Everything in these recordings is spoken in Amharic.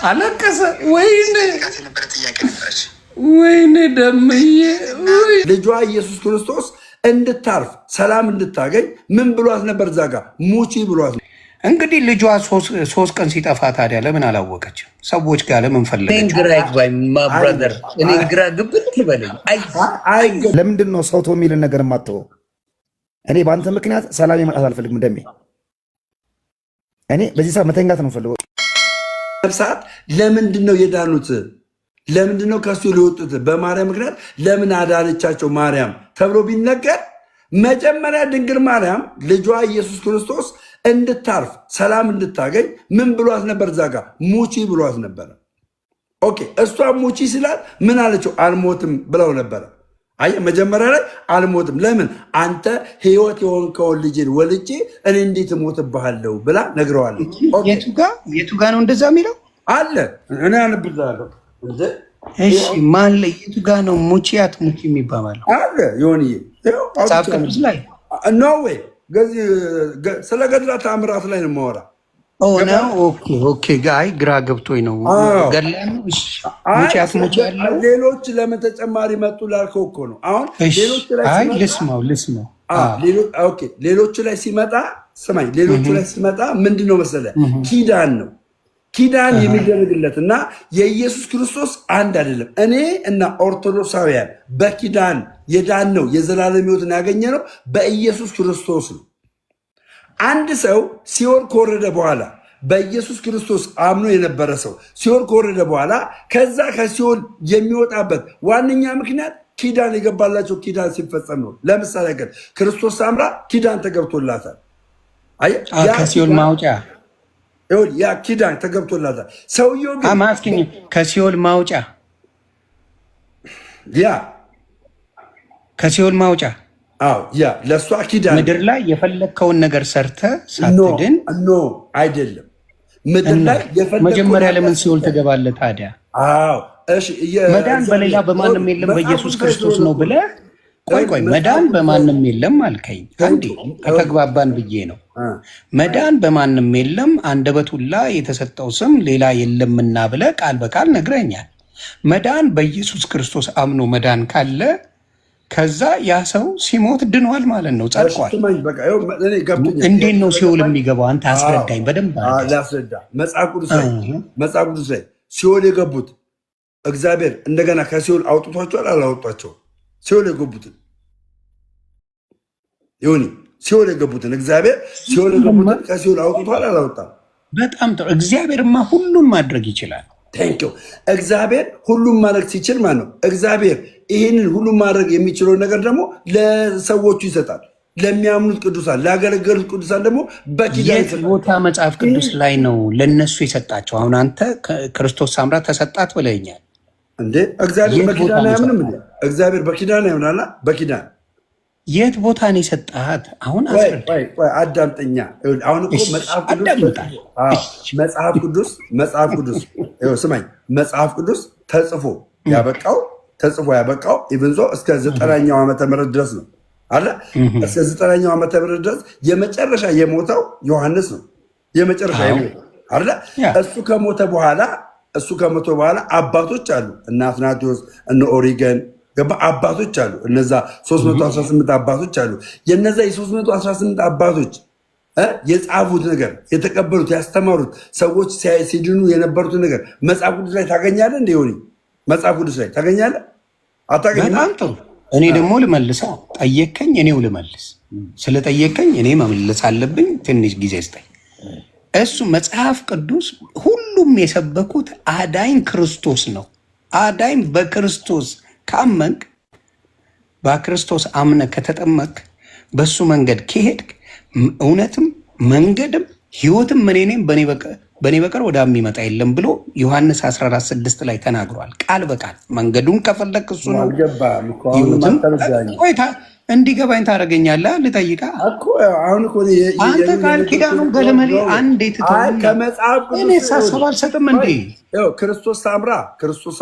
አለቀሰ። ወይኔ ደምዬ ልጇ ኢየሱስ ክርስቶስ እንድታርፍ ሰላም እንድታገኝ ምን ብሏት ነበር? ዛጋ ሙቺ ብሏት። እንግዲህ ልጇ ሶስት ቀን ሲጠፋ ታዲያ ለምን አላወቀችም? ሰዎች ጋር ለምን ፈለገች? ግራ ግብት ይበለኝ። ለምንድን ነው ሰው ተው የሚልን ነገር የማትተወው? እኔ በአንተ ምክንያት ሰላም መጣት አልፈልግም። ደሜ እኔ በዚህ ሰዓት መተኛት ነው ፈልገው። ሰዓት ለምንድን ነው የዳኑት? ለምንድን ነው ከሱ ሊወጡት? በማርያም ምክንያት ለምን አዳነቻቸው ማርያም ተብሎ ቢነገር መጀመሪያ ድንግል ማርያም ልጇ ኢየሱስ ክርስቶስ እንድታርፍ ሰላም እንድታገኝ ምን ብሏት ነበር? ዛጋ ሙቺ ብሏት ነበረ። ኦኬ እሷ ሙቺ ስላት ምን አለችው? አልሞትም ብለው ነበረ። አየ መጀመሪያ ላይ አልሞትም፣ ለምን አንተ ሕይወት የሆንከውን ልጅን ወልጄ እኔ እንዴት እሞትብሃለሁ ብላ ነግረዋለች። የቱ ጋ ነው እንደዛ የሚለው አለ? እኔ አንብላለሁ። እሺ ማን ላይ የቱ ጋ ነው ሙቺያት ሙቺ የሚባባለው? አለ ዮኒዬ መጽሐፍ ቅዱስ ላይ ኖ ወይ ስለ ገድላ ተአምራት ላይ ነው የማወራ። ኦኬ ጋይ ግራ ገብቶኝ ነው። ሌሎች ለምን ተጨማሪ መጡ ላልከው እኮ ነው። አሁን ልስማው ሌሎቹ ላይ ሲመጣ ስማኝ፣ ሌሎቹ ላይ ሲመጣ ምንድን ነው መሰለህ? ኪዳን ነው ኪዳን የሚደረግለት እና የኢየሱስ ክርስቶስ አንድ አይደለም። እኔ እና ኦርቶዶክሳውያን በኪዳን የዳን ነው የዘላለም ሕይወትን ያገኘ ነው በኢየሱስ ክርስቶስ ነው። አንድ ሰው ሲኦል ከወረደ በኋላ በኢየሱስ ክርስቶስ አምኖ የነበረ ሰው ሲኦል ከወረደ በኋላ ከዛ ከሲኦል የሚወጣበት ዋነኛ ምክንያት ኪዳን የገባላቸው ኪዳን ሲፈጸም ነው። ለምሳሌ ግን ክርስቶስ ሳምራ ኪዳን ተገብቶላታል። ከሲኦል ማውጫ ያ ኪዳን ተገብቶላታል። ሰውየው ግን ከሲኦል ማውጫ ከሲኦል ማውጫ ለእሷ ኪዳን ምድር ላይ የፈለግከውን ነገር ሰርተ ሳትድን አይደለም። ምድር ላይ መጀመሪያ ለምን ሲኦል ትገባለህ ታዲያ? መዳን በሌላ በማንም የለም በኢየሱስ ክርስቶስ ነው ብለህ ቆይ መዳን በማንም የለም አልከኝ። አንዴ ከተግባባን ብዬ ነው። መዳን በማንም የለም አንደበት ሁላ የተሰጠው ስም ሌላ የለምና ብለህ ቃል በቃል ነግረኛል። መዳን በኢየሱስ ክርስቶስ አምኖ መዳን ካለ ከዛ ያ ሰው ሲሞት ድኗል ማለት ነው፣ ጸድቋል። እንዴት ነው ሲኦል የሚገባው? አንተ አስረዳኝ በደንብ ላስረዳ። መጽሐፍ ቅዱስ ላይ ሲኦል የገቡት እግዚአብሔር እንደገና ከሲኦል አውጥቷቸዋል አላወጧቸው? ሲኦል የገቡትን ይሁን ሲኦል የገቡትን እግዚአብሔር ሲኦል የገቡትን ከሲኦል አውጥቷል አላወጣም? በጣም ጥሩ። እግዚአብሔርማ ሁሉን ማድረግ ይችላል። ቴንኪው። እግዚአብሔር ሁሉም ማድረግ ሲችል ማለት ነው። እግዚአብሔር ይህንን ሁሉም ማድረግ የሚችለውን ነገር ደግሞ ለሰዎቹ ይሰጣል። ለሚያምኑት ቅዱሳን፣ ላገለገሉት ቅዱሳን ደግሞ የት ቦታ መጽሐፍ ቅዱስ ላይ ነው ለነሱ የሰጣቸው? አሁን አንተ ክርስቶስ ሳምራ ተሰጣት ብለኛል እንዴ? እግዚአብሔር በኪዳን አያምንም እንዴ? እግዚአብሔር በኪዳን ያምናላ። በኪዳን የት ቦታ ነው የሰጣት? አሁን አዳምጠኛ። አሁን እኮ መጽሐፍ ቅዱስ ስማኝ፣ መጽሐፍ ቅዱስ ተጽፎ ያበቃው ኢቭን ዞ እስከ 9ኛው ዓመተ ምህረት ድረስ ነው አለ። እስከ 9ኛው ዓመተ ምህረት ድረስ የመጨረሻ የሞተው ዮሐንስ ነው። የመጨረሻ የሞተው አለ። እሱ ከሞተ በኋላ አባቶች አሉ፣ እነ አትናቴዎስ እነ ኦሪገን ገባ አባቶች አሉ። እነዛ 318 አባቶች አሉ። የነዛ የ318 አባቶች የጻፉት ነገር የተቀበሉት ያስተማሩት ሰዎች ሲድኑ የነበሩትን ነገር መጽሐፍ ቅዱስ ላይ ታገኛለህ። እንደ ሆኒ መጽሐፍ ቅዱስ ላይ ታገኛለህ አታገኝም? በጣም ጥሩ። እኔ ደግሞ ልመልሰው። ጠየከኝ፣ እኔው ልመልስ። ስለጠየከኝ እኔ መመለስ አለብኝ። ትንሽ ጊዜ ስጠኝ። እሱ መጽሐፍ ቅዱስ ሁሉም የሰበኩት አዳኝ ክርስቶስ ነው። አዳኝ በክርስቶስ ካመንክ፣ በክርስቶስ አምነ ከተጠመቅ፣ በሱ መንገድ ከሄድክ እውነትም መንገድም ህይወትም እኔ ነኝ በእኔ በቀር ወደ የሚመጣ የለም ብሎ ዮሐንስ 14:6 ላይ ተናግሯል። ቃል በቃል መንገዱን ከፈለክ እሱ ነው። እንዲገባኝ ታደርገኛለህ። ልጠይቃ አንተ ቃል ኪዳኑን ገለመሌ አንዴት እኔ ሳሰብ አልሰጥም እንዴ? ክርስቶስ ሳምራ ክርስቶስ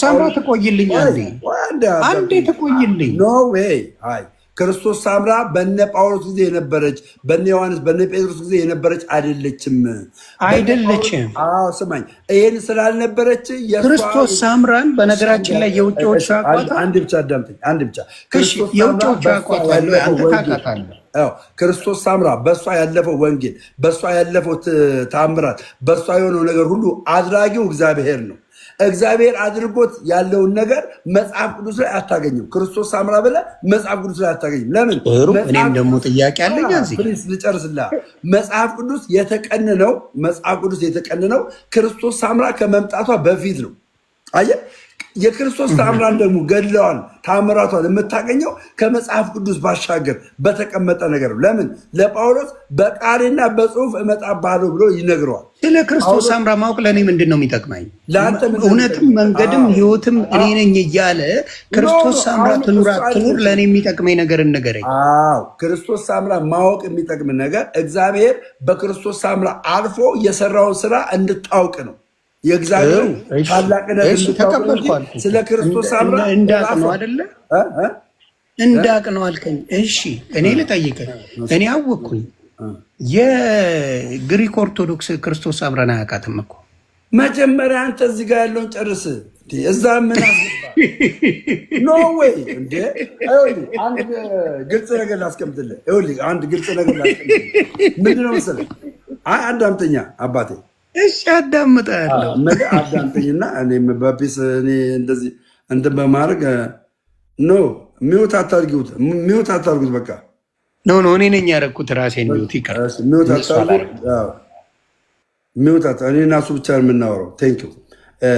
ሳምራ ትቆይልኝ አንዴ ትቆይልኝ። ክርስቶስ ሳምራ በነ ጳውሎስ ጊዜ የነበረች በነ ዮሐንስ በነ ጴጥሮስ ጊዜ የነበረች አይደለችም። አይደለችም። አዎ ስማኝ፣ ይሄን ስላልነበረች ክርስቶስ ሳምራን በነገራችን ላይ የውጭዎቹ አቋታ አንድ ብቻ አዳምጠኝ፣ አንድ ብቻ የውጭዎቹ አቋታ ያለው አንተ ታውቃታለህ። ክርስቶስ ሳምራ በእሷ ያለፈው ወንጌል፣ በእሷ ያለፈው ታምራት፣ በእሷ የሆነው ነገር ሁሉ አድራጊው እግዚአብሔር ነው። እግዚአብሔር አድርጎት ያለውን ነገር መጽሐፍ ቅዱስ ላይ አታገኝም። ክርስቶስ ሳምራ ብለህ መጽሐፍ ቅዱስ ላይ አታገኝም። ለምን? እኔም ደግሞ ጥያቄ አለኝ። ልጨርስልህ። መጽሐፍ ቅዱስ የተቀነነው ክርስቶስ ሳምራ ከመምጣቷ በፊት ነው። አየህ፣ የክርስቶስ ታምራን ደግሞ ገድለዋን ታምራቷን የምታገኘው ከመጽሐፍ ቅዱስ ባሻገር በተቀመጠ ነገር ነው። ለምን? ለጳውሎስ በቃልና በጽሁፍ እመጣብሃለሁ ብሎ ይነግረዋል። ስለ ክርስቶስ ሳምራ ማወቅ ለእኔ ምንድን ነው የሚጠቅመኝ? እውነትም መንገድም ህይወትም እኔ ነኝ እያለ ክርስቶስ ሳምራ ትኑር አትኑር ለእኔ የሚጠቅመኝ ነገር እንገረኝ። ክርስቶስ ሳምራ ማወቅ የሚጠቅም ነገር እግዚአብሔር በክርስቶስ ሳምራ አልፎ የሰራውን ስራ እንድታውቅ ነው። የእግዚአብሔር ታላቅነት ተቀበልኳል። ስለ ክርስቶስ ሳምራ እንዳቅ ነው አይደለ? እንዳቅ ነው አልከኝ። እሺ እኔ ልጠይቅህ። እኔ አወቅኩኝ። የግሪክ ኦርቶዶክስ ክርስቶስ ሳምራን አያውቃትም እኮ። መጀመሪያ አንተ እዚህ ጋር ያለውን ጨርስ። እዛ ምን ኖ ወይ እንዴ! አንድ ግልጽ ነገር ላስቀምጥልህ። አንድ ግልጽ ነገር ላስቀምጥልህ። ምንድን ነው መሰለህ? አንድ አምጠኛ አባቴ። እሺ አዳምጣለሁ። አዳምጠኝና እኔም በፒስ እኔ እንደዚህ እንትን በማድረግ ኖ ሚውት አታርጉት፣ ሚውት አታርጉት። በቃ ኖ እኔ ነኝ ያደረኩት ራሴን ሚውት ይቀር። ሚውት አታርጉት። ሚውት እኔ እና እሱ ብቻ የምናወራው። ቴንክ ዩ።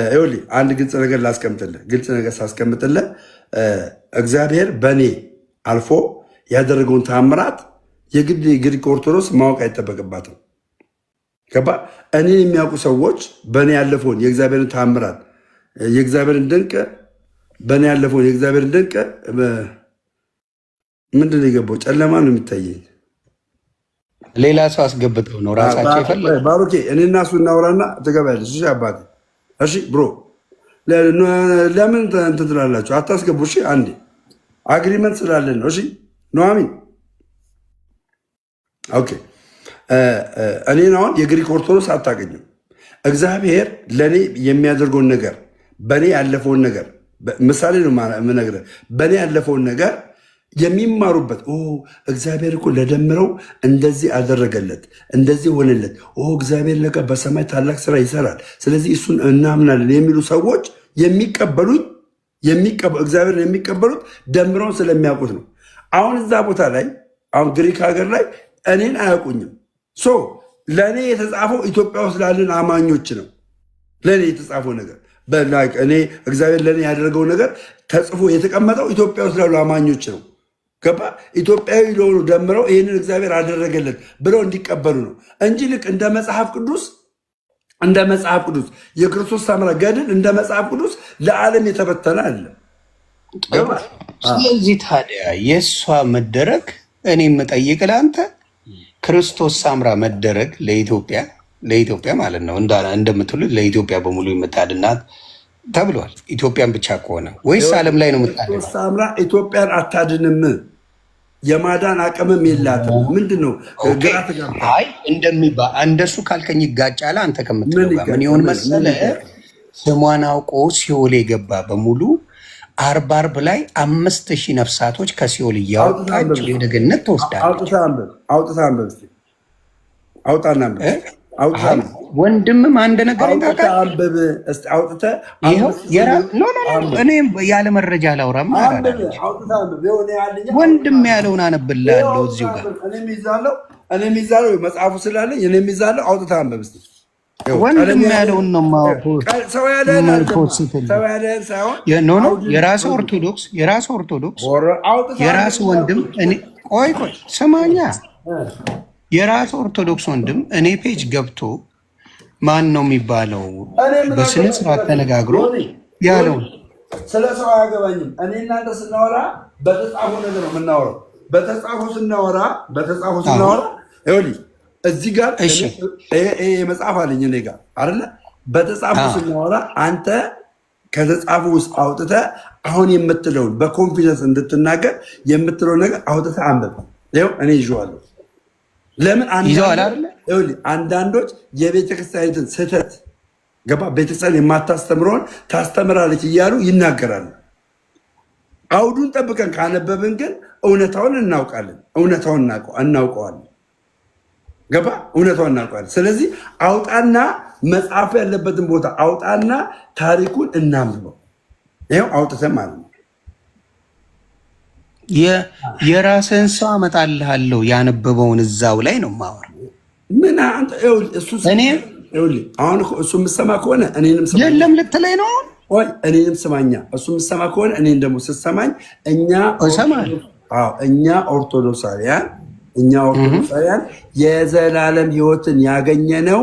ይኸውልህ አንድ ግልጽ ነገር ላስቀምጥልህ። ግልጽ ነገር ሳስቀምጥልህ እግዚአብሔር በእኔ አልፎ ያደረገውን ታምራት የግድ ግሪክ ኦርቶዶክስ ማወቅ አይጠበቅባትም። ገባ? እኔን የሚያውቁ ሰዎች በእኔ ያለፈውን የእግዚአብሔርን ታምራት የእግዚአብሔርን ድንቅ በእኔ ያለፈውን የእግዚአብሔርን ድንቅ ምንድን ነው የገባው? ጨለማ ነው የሚታየኝ። ሌላ ሰው አስገብተው ነው ራሳቸው የፈለጉ። ባሮኬ እኔ እና እሱ እናውራና ትገባያለሽ። እሺ አባቴ። እሺ ብሮ ለምን እንትን ትላላችሁ? አታስገቡ። እሺ አንዴ አግሪመንት ስላለን ነው። እሺ ኑሐሚን ኦኬ። እኔን አሁን የግሪክ ኦርቶዶክስ አታገኝም። እግዚአብሔር ለእኔ የሚያደርገውን ነገር በእኔ ያለፈውን ነገር ምሳሌ ነው የምነግርህ። በእኔ ያለፈውን ነገር የሚማሩበት እግዚአብሔር እኮ ለደምረው እንደዚህ አደረገለት፣ እንደዚህ ሆነለት፣ እግዚአብሔር ለቀ በሰማይ ታላቅ ስራ ይሰራል፣ ስለዚህ እሱን እናምናለን የሚሉ ሰዎች የሚቀበሉኝ እግዚአብሔርን የሚቀበሉት ደምረውን ስለሚያውቁት ነው። አሁን እዛ ቦታ ላይ አሁን ግሪክ ሀገር ላይ እኔን አያውቁኝም። ለእኔ የተጻፈው ኢትዮጵያ ውስጥ ላለን አማኞች ነው። ለእኔ የተጻፈው ነገር እኔ እግዚአብሔር ለእኔ ያደረገው ነገር ተጽፎ የተቀመጠው ኢትዮጵያ ውስጥ ላሉ አማኞች ነው። ገባ? ኢትዮጵያዊ ለሆኑ ደምረው ይህንን እግዚአብሔር አደረገለት ብለው እንዲቀበሉ ነው እንጂ ልክ እንደ መጽሐፍ ቅዱስ የክርስቶስ ሳምራ ገድል እንደ መጽሐፍ ቅዱስ ለዓለም የተበተነ አለ። ስለዚህ ታዲያ የእሷ መደረግ እኔ የምጠይቅ ለአንተ ክርስቶስ ሳምራ መደረግ ለኢትዮጵያ ማለት ነው እንደምትሉት ለኢትዮጵያ በሙሉ የምታድናት ተብሏል። ኢትዮጵያን ብቻ ከሆነ ወይስ ዓለም ላይ ነው የምታድናት? ሳምራ ኢትዮጵያን አታድንም፣ የማዳን አቅምም የላትም። ምንድን ነው ግራ ተጋብታ? እንደሱ ካልከኝ ይጋጫል። አንተ ከምትለው ምን ይሆን መሰለህ? ስሟን አውቆ ሲኦል የገባ በሙሉ አርብ ላይ 5000 ነፍሳቶች ከሲኦል እያወጣች ወደ ገነት ትወስዳለች። ወንድምም አንድ ነገር እኔም ያለ መረጃ አላውራም። ወንድም ያለውን አነብልሃለሁ እዚሁ ጋር እኔም ይዛለው መጽሐፉ ስላለኝ እኔም ይዛለው። አውጥታ አንብብ እስኪ። ወንድም ያለውን ነው የራስ ኦርቶዶክስ የራስ ወንድም ቆይ ስማኛ፣ የራስ ኦርቶዶክስ ወንድም እኔ ፔጅ ገብቶ ማን ነው የሚባለው በስነ ስርዓት ተነጋግሮ ያለውን ስለ ሰው አያገባኝም። እኔ እናንተ ስናወራ በተጻፉ ነገር ነው የምናወራው። በተጻፉ ስናወራ ይኸውልህ እዚህ ጋር መጽሐፍ አለኝ እኔ ጋር አይደለ? በተጻፉ ስናወራ አንተ ከተጻፉ ውስጥ አውጥተህ አሁን የምትለውን በኮንፊደንስ እንድትናገር የምትለውን ነገር አውጥተህ አንብብ። ይኸው እኔ ይዤዋለሁ። ለምን አንዳንዶች የቤተክርስቲያኒትን ስህተት ገባ ቤተክርስቲያን የማታስተምረውን ታስተምራለች እያሉ ይናገራሉ። አውዱን ጠብቀን ካነበብን ግን እውነታውን እናውቃለን። እውነታውን እናውቀዋለን። ገባ እውነታውን እናውቀዋለን። ስለዚህ አውጣና መጽሐፉ ያለበትን ቦታ አውጣና ታሪኩን እናንብበው። ይኸው አውጥተን ማለት ነው። የራስህን ሰው አመጣልሃለሁ ያነበበውን እዛው ላይ ነው የማወራው። ምን አንተ አሁን እሱ የምትሰማ ከሆነ እኔንም ስማኝ። የለም ልትለኝ ነው ወይ? እኔንም ስማኛ። እሱ የምትሰማ ከሆነ እኔን ደግሞ ስትሰማኝ እኛ ኦርቶዶክሳውያን የዘላለም ሕይወትን ያገኘነው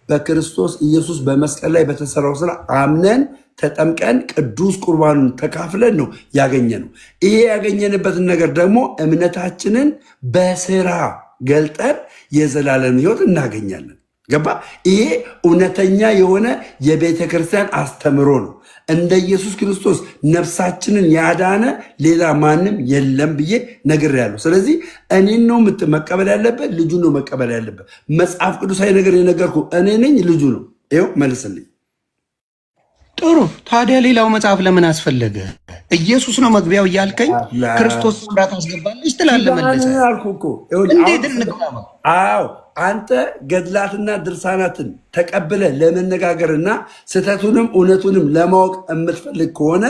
በክርስቶስ ኢየሱስ በመስቀል ላይ በተሰራው ስራ አምነን ተጠምቀን ቅዱስ ቁርባኑን ተካፍለን ነው ያገኘነው። ይሄ ያገኘንበትን ነገር ደግሞ እምነታችንን በስራ ገልጠን የዘላለም ሕይወት እናገኛለን። ገባ? ይሄ እውነተኛ የሆነ የቤተ ክርስቲያን አስተምሮ ነው። እንደ ኢየሱስ ክርስቶስ ነፍሳችንን ያዳነ ሌላ ማንም የለም ብዬ ነግሬያለሁ። ስለዚህ እኔን ነው መቀበል ያለበት፣ ልጁ ነው መቀበል ያለበት። መጽሐፍ ቅዱሳዊ ነገር የነገርኩ እኔ ነኝ፣ ልጁ ነው። ይኸው መልስልኝ። ጥሩ። ታዲያ ሌላው መጽሐፍ ለምን አስፈለገ? ኢየሱስ ነው መግቢያው እያልከኝ ክርስቶስ ምራት አስገባለች ትላለህ። መለሰ እንዴት እንግባባ? አዎ አንተ ገድላትና ድርሳናትን ተቀብለ ለመነጋገርና ስህተቱንም እውነቱንም ለማወቅ የምትፈልግ ከሆነ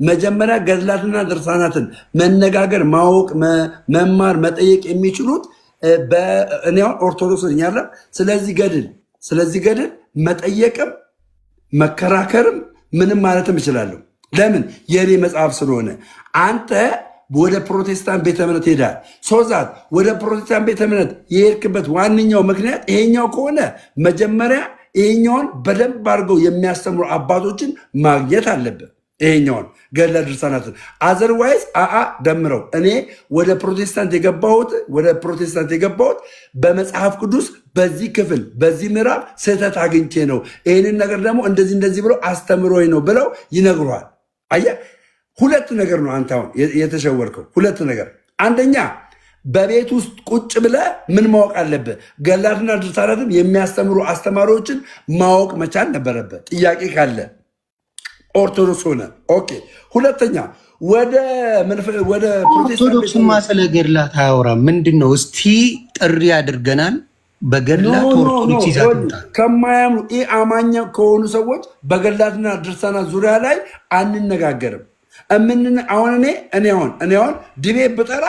መጀመሪያ ገድላትና ድርሳናትን መነጋገር፣ ማወቅ፣ መማር፣ መጠየቅ የሚችሉት እኔውን ኦርቶዶክስ ነኝ አለ። ስለዚህ ገድል መጠየቅም መከራከርም ምንም ማለትም እችላለሁ። ለምን? የእኔ መጽሐፍ ስለሆነ። አንተ ወደ ፕሮቴስታንት ቤተ እምነት ሄዳል። ሶዛት ወደ ፕሮቴስታንት ቤተ እምነት የሄድክበት ዋነኛው ምክንያት ይሄኛው ከሆነ መጀመሪያ ይሄኛውን በደንብ አድርገው የሚያስተምሩ አባቶችን ማግኘት አለብን። ይሄኛውን ገድለ ድርሳናትን አዘርዋይዝ ደምረው እኔ ወደ ፕሮቴስታንት የገባሁት በመጽሐፍ ቅዱስ በዚህ ክፍል በዚህ ምዕራፍ ስህተት አግኝቼ ነው፣ ይህንን ነገር ደግሞ እንደዚህ ብለው አስተምሮኝ ነው ብለው ይነግሯል። አየህ፣ ሁለት ነገር ነው አንተ አሁን የተሸወርከው። ሁለት ነገር፣ አንደኛ በቤት ውስጥ ቁጭ ብለህ ምን ማወቅ አለብህ? ገድላትና ድርሳናትን የሚያስተምሩ አስተማሪዎችን ማወቅ መቻል ነበረበት። ጥያቄ ካለ ኦርቶዶክስ ሆነ። ኦኬ። ሁለተኛ ወደ ኦርቶዶክስማ ስለ ገድላት አያወራም። ምንድን ነው እስቲ ጥሪ አድርገናል። በገድላት ኦርቶዶክስ ይዛታል ከማያምኑ አማኛ ከሆኑ ሰዎች በገድላትና ድርሳናት ዙሪያ ላይ አንነጋገርም። አሁን እኔ ድቤት ብጠራ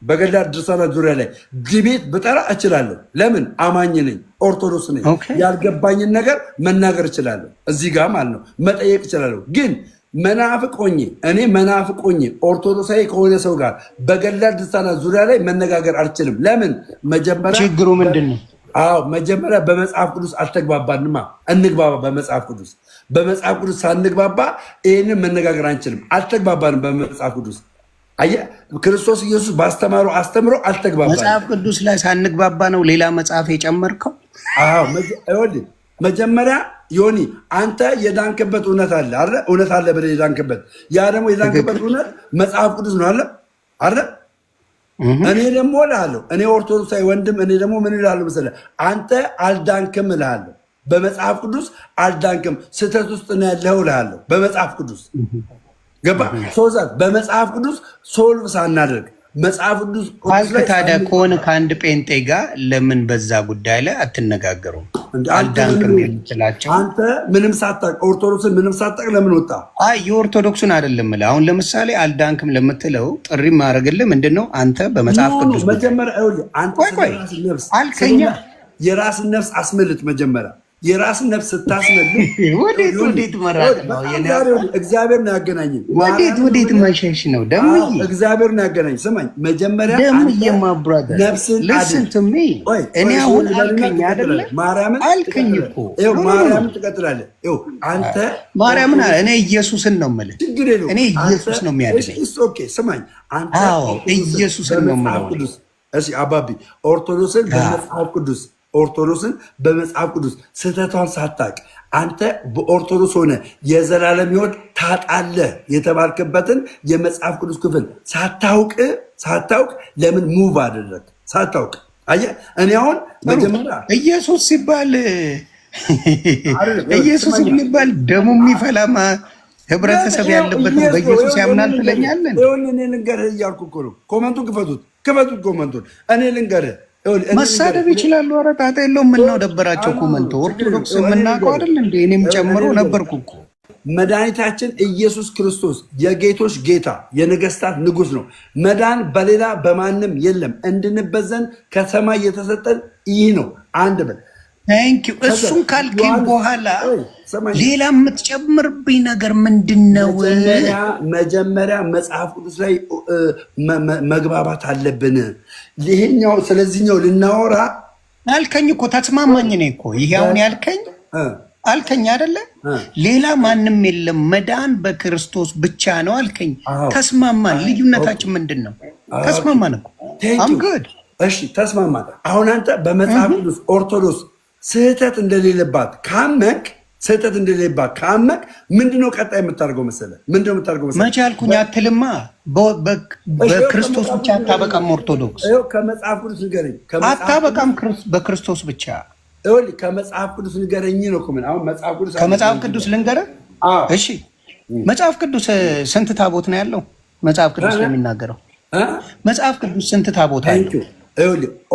በገድላት ድርሳናት ዙሪያ ላይ ድቤት ብጠራ እችላለሁ። ለምን? አማኝ ነኝ፣ ኦርቶዶክስ ነኝ። ያልገባኝን ነገር መናገር እችላለሁ። እዚህ ጋር ማለት ነው መጠየቅ እችላለሁ። ግን መናፍቅ ሆኜ ኦርቶዶክሳዊ ከሆነ ሰው ጋር በገድላት ድርሳናት ዙሪያ ላይ መነጋገር አልችልም። ለምን? መጀመሪያ ችግሩ ምንድን ነው? መጀመሪያ በመጽሐፍ ቅዱስ አልተግባባንማ። እንግባባ። በመጽሐፍ ቅዱስ ሳንግባባ ይህንን መነጋገር አንችልም። አልተግባባንም በመጽሐፍ ቅዱስ። አየህ፣ ክርስቶስ ኢየሱስ ባስተማሩ አስተምሮ አልተግባባንም። መጽሐፍ ቅዱስ ላይ ሳንግባባ ነው ሌላ መጽሐፍ የጨመርከው? መጀመሪያ ዮኒ አንተ የዳንክበት እውነት አለ ብለህ የዳንክበት፣ ያ ደግሞ የዳንክበት እውነት መጽሐፍ ቅዱስ ነው አለ። እኔ ደግሞ እልሃለሁ፣ እኔ ኦርቶዶክሳዊ ወንድም፣ እኔ ደግሞ ምን እልሃለሁ መሰለህ? አንተ አልዳንክም እልሃለሁ። በመጽሐፍ ቅዱስ አልዳንክም፣ ስህተት ውስጥ ነው ያለኸው እልሃለሁ። በመጽሐፍ ቅዱስ ገባ? ሶዛት በመጽሐፍ ቅዱስ ሶልቭ ሳናደርግ መጽሐፍ ቅዱስ ታዲያ ከሆነ ከአንድ ጴንጤ ጋር ለምን በዛ ጉዳይ ላይ አትነጋገሩም? አልዳንክም የምትላቸው አንተ ምንም ሳታቅ ኦርቶዶክስን ምንም ሳታቅ ለምን ወጣ? የኦርቶዶክስን አይደለም እልህ። አሁን ለምሳሌ አልዳንክም ለምትለው ጥሪ ማድረግልህ ምንድን ነው? አንተ በመጽሐፍ ቅዱስ መጀመሪያ አልከኛ የራስን ነፍስ አስመልጥ። መጀመሪያ የራስን ነፍስ ስታስመልጥ ወዴት መራቅ ነው? እግዚአብሔር ነው ያገናኘን። ወዴት መሸሽ ነው? ደምዬ እግዚአብሔር ነው ያገናኘን። ስማኝ፣ መጀመሪያ ደምዬማ ብራዘር ልስን ቱ ሚ። እኔ አሁን አልከኝ አይደለ? አልከኝ እኮ ማርያምን ትቀጥላለህ። አንተ ማርያምን እኔ ኢየሱስን ነው የምልህ። እኔ ኢየሱስ ነው የሚያድነኝ። ስማኝ፣ አንተ ኢየሱስን ነው የምለው። እሺ አባቢ ኦርቶዶክስን በመጽሐፍ ቅዱስ ስህተቷን ሳታቅ አንተ በኦርቶዶክስ ሆነ የዘላለም ሕይወት ታጣለህ የተባልክበትን የመጽሐፍ ቅዱስ ክፍል ሳታውቅ ለምን ሙቭ አደረግ? ሳታውቅ አየህ። እኔ አሁን መጀመሪያ ኢየሱስ ሲባል ኢየሱስ የሚባል ደሙ የሚፈላማ ህብረተሰብ ያለበት በኢየሱስ ያምናል ትለኛለህ? እኔ ልንገርህ እያልኩ እኮ ነው። ኮመንቱን ክፈቱት፣ ኮመንቱን እኔ ልንገርህ። መሳደብ ይችላሉ። ኧረ ጣጣ የለውም። ምነው ደበራቸው? ኮመንቱ ኦርቶዶክስ የምናውቀው አይደል እንዴ? እኔም ጨምሮ ነበርኩ እኮ። መድኃኒታችን ኢየሱስ ክርስቶስ የጌቶች ጌታ የነገስታት ንጉስ ነው። መዳን በሌላ በማንም የለም። እንድንበዘን ከሰማይ የተሰጠን ይህ ነው። አንድ በል ታንኪዩ። እሱን ካልከኝ በኋላ ሌላ የምትጨምርብኝ ነገር ምንድን ነው? መጀመሪያ መጽሐፍ ቅዱስ ላይ መግባባት አለብን። ይሄኛው ስለዚህኛው ልናወራ አልከኝ እኮ ተስማማኝ። እኔ እኮ ይሄ አሁን ያልከኝ አልከኝ አይደለ? ሌላ ማንም የለም፣ መዳን በክርስቶስ ብቻ ነው አልከኝ። ተስማማን። ልዩነታችን ምንድን ነው? ተስማማን እኮ አምግድ። እሺ ተስማማን። አሁን አንተ በመጽሐፍ ቅዱስ ኦርቶዶክስ ስህተት እንደሌለባት ካመንክ ምንድነው ቀጣይ የምታደርገው መሰለህ? መቼ አልኩኝ አትልማ። በክርስቶስ ብቻ አታበቃም። ኦርቶዶክስ ከመጽሐፍ ቅዱስ ንገረኝ። አታበቃም በክርስቶስ ብቻ። ከመጽሐፍ ቅዱስ ንገረኝ ነው እኮ። አሁን ከመጽሐፍ ቅዱስ ልንገርህ። እሺ መጽሐፍ ቅዱስ ስንት ታቦት ነው ያለው? መጽሐፍ ቅዱስ የሚናገረው መጽሐፍ ቅዱስ ስንት ታቦት አለው?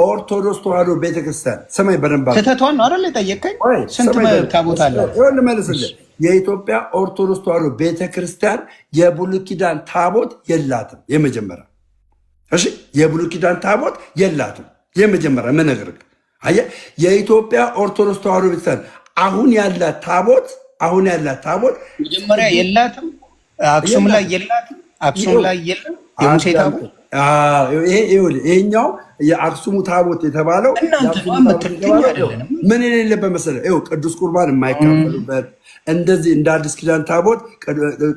ኦርቶዶክስ ተዋሕዶ ቤተክርስቲያን ሰማይ በደንብ ስህተቷን ነው አይደል የጠየቀኝ? ስንት ታቦት አለው? መልስልህ። የኢትዮጵያ ኦርቶዶክስ ተዋሕዶ ቤተክርስቲያን የብሉይ ኪዳን ታቦት የላትም። የመጀመሪያ እሺ፣ የብሉይ ኪዳን ታቦት የላትም። የመጀመሪያ ምን ነገር አየህ፣ የኢትዮጵያ ኦርቶዶክስ ተዋሕዶ ቤተክርስቲያን አሁን ያላት ታቦት መጀመሪያ የላትም። አክሱም ላይ የላትም። አክሱም ላይ የለም የሙሴ ታቦት። ይሄኛው የአክሱሙ ታቦት የተባለው ምን የሌለበት መሰለህ? ቅዱስ ቁርባን የማይካፈሉበት እንደዚህ እንደ አዲስ ኪዳን ታቦት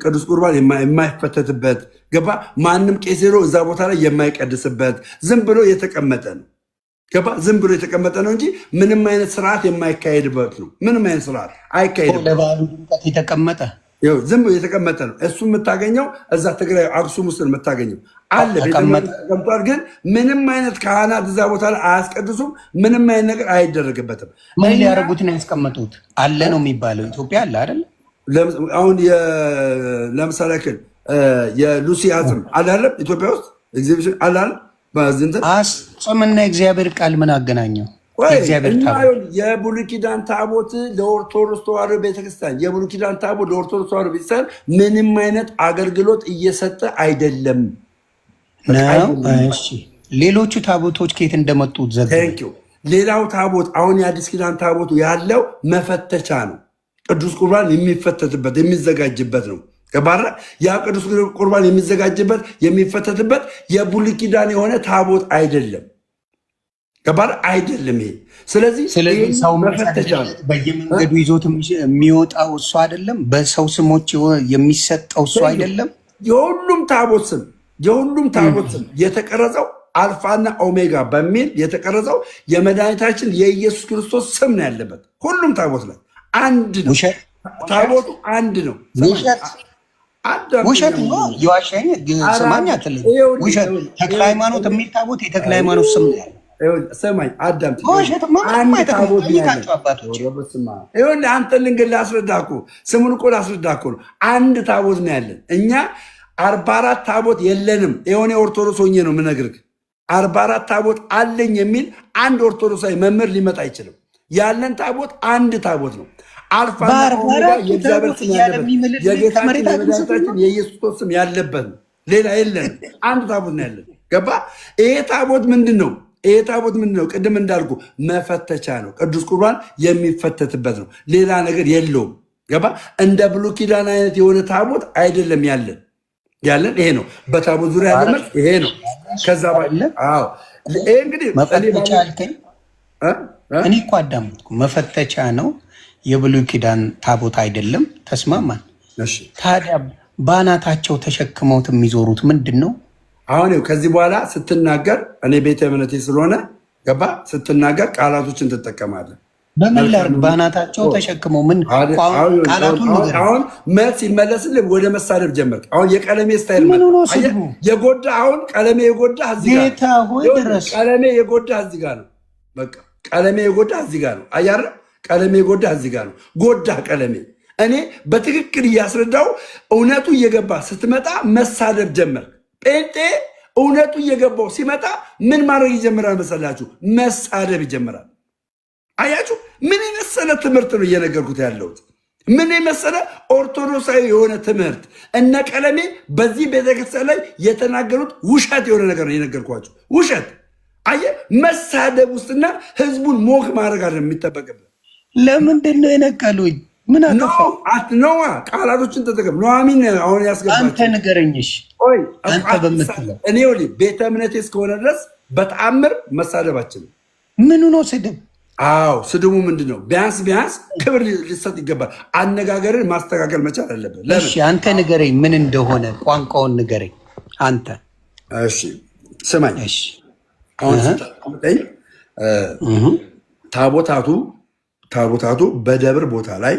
ቅዱስ ቁርባን የማይፈተትበት ገባ። ማንም ቄስ ሄዶ እዛ ቦታ ላይ የማይቀድስበት ዝም ብሎ የተቀመጠ ነው። ገባ። ዝም ብሎ የተቀመጠ ነው እንጂ ምንም አይነት ስርዓት የማይካሄድበት ነው። ምንም አይነት ስርዓት አይካሄድበት። ለበዓሉ ድምቀት የተቀመጠ ዝም ብሎ የተቀመጠ ነው። እሱ የምታገኘው እዛ ትግራይ አክሱም ውስጥ የምታገኘው አለ ተቀምጧል። ግን ምንም አይነት ካህናት እዛ ቦታ ላይ አያስቀድሱም። ምንም አይነት ነገር አይደረግበትም። ምን ሊያደርጉት ነው ያስቀመጡት? አለ ነው የሚባለው። ኢትዮጵያ አለ አይደል? አሁን ለምሳሌ ክል የሉሲ አጽም አላለም ኢትዮጵያ ውስጥ ኤግዚቢሽን አላለ። አጽምና እግዚአብሔር ቃል ምን አገናኘው? የብሉይ ኪዳን ታቦት ለኦርቶዶክስ ተዋሕዶ ቤተክርስቲያን የብሉይ ኪዳን ታቦት ለኦርቶዶክስ ተዋሕዶ ቤተክርስቲያን ምንም አይነት አገልግሎት እየሰጠ አይደለም ነው። ሌሎቹ ታቦቶች ከየት እንደመጡት ሌላው ታቦት አሁን የአዲስ ኪዳን ታቦቱ ያለው መፈተቻ ነው። ቅዱስ ቁርባን የሚፈተትበት የሚዘጋጅበት ነው። ከባራ ያ ቅዱስ ቁርባን የሚዘጋጅበት የሚፈተትበት የብሉይ ኪዳን የሆነ ታቦት አይደለም። ከባር አይደለም ይሄ። ስለዚህ ሰው መፈተቻ ነው። በየመንገዱ ይዞት የሚወጣው እሱ አይደለም። በሰው ስሞች የሚሰጠው እሱ አይደለም። የሁሉም ታቦት ስም የተቀረጸው አልፋና ኦሜጋ በሚል የተቀረጸው የመድኃኒታችን የኢየሱስ ክርስቶስ ስም ነው ያለበት። ሁሉም ታቦት ላይ አንድ ነው። ታቦቱ አንድ ነው። ውሸት ነው። የዋሻኝ ስማኝ አትለኝ። ውሸት ተክለ ሃይማኖት የሚል ታቦት የተክለ ሃይማኖት ስም ነው ያለው። ሰማኝ አዳምጥ። አንተ ልንገር ላስረዳህ እኮ ስሙን እኮ ላስረዳህ እኮ ነው። አንድ ታቦት ነው ያለን እኛ 44 ታቦት የለንም። የሆነ ኦርቶዶክስ ሆኜ ነው የምነግርህ። 44 ታቦት አለኝ የሚል አንድ ኦርቶዶክሳዊ መምህር ሊመጣ አይችልም። ያለን ታቦት አንድ ታቦት ነው። አልፋና ኦሜጋ የእግዚአብሔር ስም ያለበት የጌታችን የመድኃኒታችን የኢየሱስ ክርስቶስ ስም ያለበት ነው። ሌላ የለንም። አንድ ታቦት ነው ያለን። ገባ? ይሄ ታቦት ምንድን ነው? ቅድም እንዳልኩ መፈተቻ ነው። ቅዱስ ቁርባን የሚፈተትበት ነው። ሌላ ነገር የለውም። ገባ? እንደ ብሉይ ኪዳን አይነት የሆነ ታቦት አይደለም ያለን ይሄ ነው። በታቦት ዙሪያ ያለ መልስ ይሄ ነው። ከዛ ይሄ እንግዲህ መፈተቻ አልከኝ። እኔ እኮ አዳመጥኩ። መፈተቻ ነው፣ የብሉይ ኪዳን ታቦት አይደለም። ተስማማን። ታዲያ በአናታቸው ተሸክመውት የሚዞሩት ምንድን ነው? አሁን ከዚህ በኋላ ስትናገር እኔ ቤተ እምነቴ ስለሆነ ገባ ስትናገር ቃላቶችን ትጠቀማለህ። በምን ላድርግ? ባናታቸው ተሸክመው ምን ቃላቱን ነገር አሁን መልስ ይመለስልህ ወደ መሳደብ ጀመርክ። አሁን የቀለሜ ስታይል የጎዳ አሁን ቀለሜ የጎዳ እዚህ ጋር ጌታ ሆይ ድረስ ቀለሜ የጎዳ እዚህ ጋር ነው። በቃ ቀለሜ የጎዳ እዚህ ጋር ነው። አያረ ቀለሜ የጎዳ እዚህ ጋር ነው። ጎዳ ቀለሜ እኔ በትክክል እያስረዳው እውነቱ እየገባ ስትመጣ መሳደብ ጀመር። ጴንጤ እውነቱ እየገባው ሲመጣ ምን ማድረግ ይጀምራል መሰላችሁ? መሳደብ ይጀምራል። አያችሁ ምን የመሰለ ትምህርት ነው እየነገርኩት ያለሁት። ምን የመሰለ ኦርቶዶክሳዊ የሆነ ትምህርት። እነ ቀለሜ በዚህ ቤተክርስቲያን ላይ የተናገሩት ውሸት የሆነ ነገር ነው የነገርኳቸው። ውሸት አየ መሳደብ ውስጥና ህዝቡን ሞክ ማድረግ አለ የሚጠበቅብን። ለምንድን ነው የነቀሉኝ? ምን አጠፋው? ነዋ ቃላቶችን ተጠቀም። ኑሐሚን አሁን ያስገባቸው አንተ ንገረኝሽ። አንተ በምትለው እኔ ቤተ እምነቴ እስከሆነ ድረስ በተአምር መሳደባችን ምኑ ነው ስድብ? አዎ ስድቡ ምንድን ነው? ቢያንስ ክብር ሊሰጥ ይገባል። አነጋገርን ማስተካከል መቻል አለበት። እሺ አንተ ንገረኝ፣ ምን እንደሆነ ቋንቋውን ንገረኝ አንተ። እሺ ስማኝ። እሺ አሁን ስጠኝ ታቦታቱ በደብር ቦታ ላይ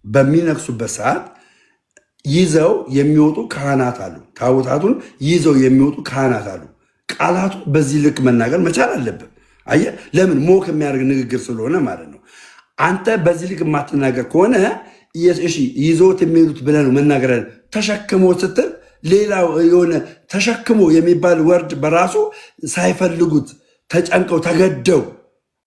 በሚነግሱበት ሰዓት ይዘው የሚወጡ ካህናት አሉ። ታቦታቱን ይዘው የሚወጡ ካህናት አሉ። ቃላቱ በዚህ ልክ መናገር መቻል አለብን። አየህ ለምን ሞክ የሚያደርግ ንግግር ስለሆነ ማለት ነው። አንተ በዚህ ልክ የማትናገር ከሆነ እሺ ይዞት የሚሄዱት ብለህ ነው መናገር። ተሸክሞ ስትል ሌላው የሆነ ተሸክሞ የሚባል ወርድ በራሱ ሳይፈልጉት ተጨንቀው ተገደው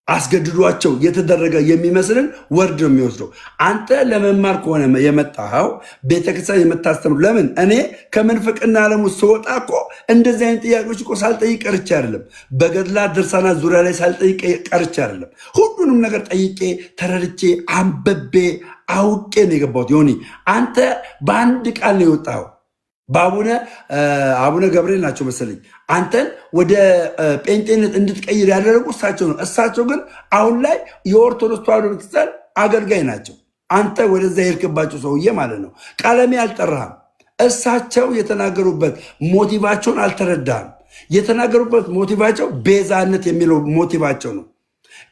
አስገድዷቸው የተደረገ የሚመስልን ወርድ ነው የሚወስደው። አንተ ለመማር ከሆነ የመጣኸው ቤተክርስቲያን የምታስተምሩ ለምን እኔ ከምንፍቅና ዓለም ውስጥ ስወጣ እኮ እንደዚህ አይነት ጥያቄዎች እኮ ሳልጠይቅ ቀርቼ አይደለም። በገድላት ድርሳናት ዙሪያ ላይ ሳልጠይቅ ቀርቼ አይደለም። ሁሉንም ነገር ጠይቄ ተረድቼ አንብቤ አውቄ ነው የገባሁት። ዮኒ አንተ በአንድ ቃል ነው የወጣኸው። አቡነ ገብርኤል ናቸው መሰለኝ አንተን ወደ ጴንጤነት እንድትቀይር ያደረጉ እሳቸው ነው። እሳቸው ግን አሁን ላይ የኦርቶዶክስ ተዋሕዶ ቤተክርስቲያን አገልጋይ ናቸው። አንተ ወደዛ የሄድክባቸው ሰውዬ ማለት ነው። ቀለሜ አልጠራህም። እሳቸው የተናገሩበት ሞቲቫቸውን አልተረዳህም። የተናገሩበት ሞቲቫቸው ቤዛነት የሚለው ሞቲቫቸው ነው።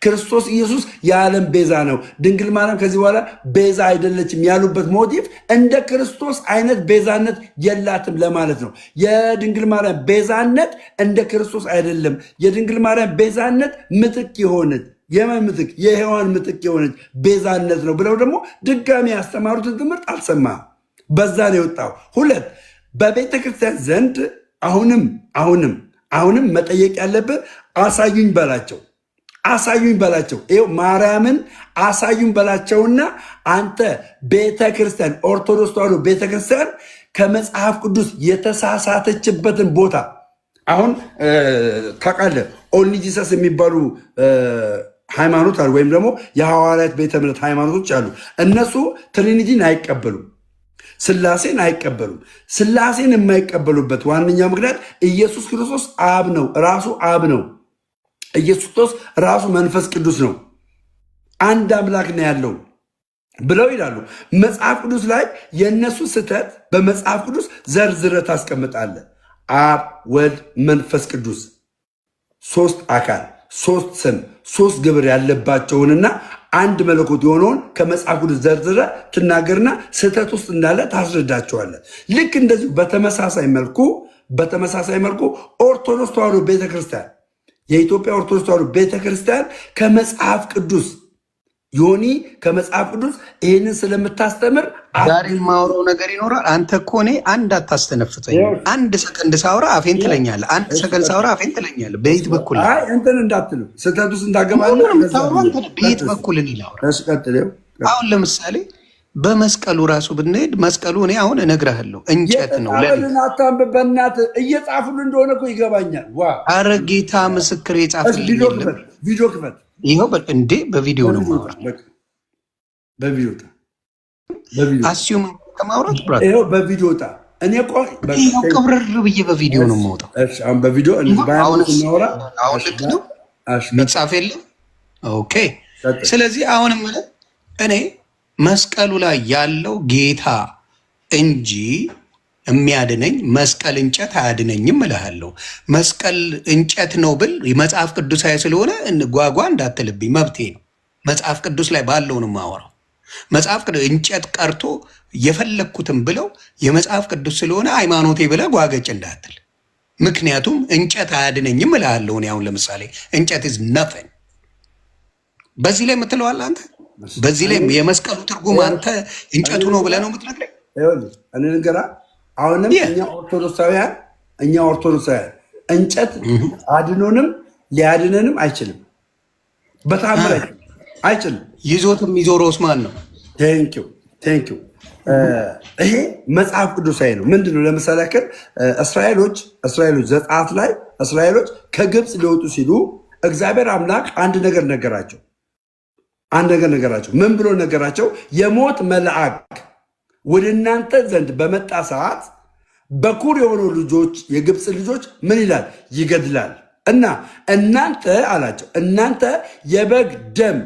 ክርስቶስ ኢየሱስ የዓለም ቤዛ ነው፣ ድንግል ማርያም ከዚህ በኋላ ቤዛ አይደለችም ያሉበት ሞቲቭ እንደ ክርስቶስ አይነት ቤዛነት የላትም ለማለት ነው። የድንግል ማርያም ቤዛነት እንደ ክርስቶስ አይደለም። የድንግል ማርያም ቤዛነት ምትክ የሆነች የማን ምትክ? የሔዋን ምትክ የሆነች ቤዛነት ነው ብለው ደግሞ ድጋሚ ያስተማሩትን ትምህርት አልሰማህም። በዛ ነው የወጣው። ሁለት በቤተ ክርስቲያን ዘንድ አሁንም መጠየቅ ያለብህ አሳዩኝ በላቸው። አሳዩኝ በላቸው። ይኸው ማርያምን አሳዩኝ በላቸውና አንተ ቤተክርስቲያን ኦርቶዶክስ ተዋሕዶ ቤተክርስቲያን ከመጽሐፍ ቅዱስ የተሳሳተችበትን ቦታ አሁን ታውቃለህ። ኦንሊ ጂሰስ የሚባሉ ሃይማኖት አሉ፣ ወይም ደግሞ የሐዋርያት ቤተ እምነት ሃይማኖቶች አሉ። እነሱ ትሪኒቲን አይቀበሉም፣ ስላሴን አይቀበሉም። ስላሴን የማይቀበሉበት ዋነኛው ምክንያት ኢየሱስ ክርስቶስ አብ ነው፣ ራሱ አብ ነው። ኢየሱስ ክርስቶስ ራሱ መንፈስ ቅዱስ ነው። አንድ አምላክ ነው ያለው ብለው ይላሉ። መጽሐፍ ቅዱስ ላይ የእነሱ ስህተት በመጽሐፍ ቅዱስ ዘርዝረህ ታስቀምጣለህ። አብ፣ ወልድ፣ መንፈስ ቅዱስ ሶስት አካል፣ ሶስት ስም፣ ሶስት ግብር ያለባቸውንና አንድ መለኮት የሆነውን ከመጽሐፍ ቅዱስ ዘርዝረህ ትናገርና ስህተት ውስጥ እንዳለ ታስረዳቸዋለህ። ልክ እንደዚሁ በተመሳሳይ መልኩ ኦርቶዶክስ ተዋሕዶ ቤተክርስቲያን የኢትዮጵያ ኦርቶዶክስ ተዋሕዶ ቤተክርስቲያን ከመጽሐፍ ቅዱስ ዮኒ ከመጽሐፍ ቅዱስ ይህንን ስለምታስተምር ዛሬ የማወራው ነገር ይኖራል። አንተ እኮ እኔ አንድ አታስተነፍተኝ። አንድ ሰከንድ ሳውራ አፌን ትለኛለህ፣ አንድ ሰከንድ ሳውራ አፌን ትለኛለህ። በየት በኩል እንትን እንዳትሉ ስህተት ውስጥ እንዳገባ በየት በኩል አሁን ለምሳሌ በመስቀሉ ራሱ ብንሄድ መስቀሉ እኔ አሁን እነግርሃለሁ እንጨት ነው። ለአታንብብ በእናትህ እየጻፉልን እንደሆነ እኮ ይገባኛል። አረ ጌታ ምስክር የጻፍልኝ ቪዲዮ ክፈት። ይኸው እንዴ በቪዲዮ ነው ማውራት። በቪዲዮ አስዩም ከማውራት ብራት ይኸው በቪዲዮ ጣ እኔ እኮ ይኸው ቅብርር ብዬ በቪዲዮ ነው የማውጣው። አሁን በቪዲዮ አሁን ልክ ነው የሚጻፍ የለም። ኦኬ ስለዚህ አሁንም እኔ መስቀሉ ላይ ያለው ጌታ እንጂ የሚያድነኝ መስቀል እንጨት አያድነኝም እልሃለሁ። መስቀል እንጨት ነው ብል መጽሐፍ ቅዱሳዊ ስለሆነ ጓጓ እንዳትልብኝ መብቴ ነው። መጽሐፍ ቅዱስ ላይ ባለው ነው የማወራው። መጽሐፍ ቅዱስ እንጨት ቀርቶ የፈለግኩትን ብለው የመጽሐፍ ቅዱስ ስለሆነ ሃይማኖቴ ብለህ ጓገጭ እንዳትል። ምክንያቱም እንጨት አያድነኝም እልሃለሁ። እኔ አሁን ለምሳሌ እንጨት ኢዝ ነፈን በዚህ ላይ የምትለዋል አንተ። በዚህ ላይ የመስቀሉ ትርጉም አንተ እንጨቱ ነው ብለህ ነው የምትነግረኝ? እኔ ንገራ አሁንም እኛ ኦርቶዶክሳውያን እንጨት አድኖንም ሊያድነንም አይችልም። በተአምር አይችልም። ይዞትም የሚዞረውስ ማን ነው? ቴንኪው ይሄ መጽሐፍ ቅዱሳዊ ነው። ምንድነው? ለምሳሌ ያክል እስራኤሎች ዘጸአት ላይ እስራኤሎች ከግብፅ ሊወጡ ሲሉ እግዚአብሔር አምላክ አንድ ነገር ነገራቸው። ምን ብሎ ነገራቸው? የሞት መልአክ ወደ እናንተ ዘንድ በመጣ ሰዓት በኩር የሆኑ ልጆች የግብፅ ልጆች ምን ይላል? ይገድላል። እና እናንተ አላቸው እናንተ የበግ ደም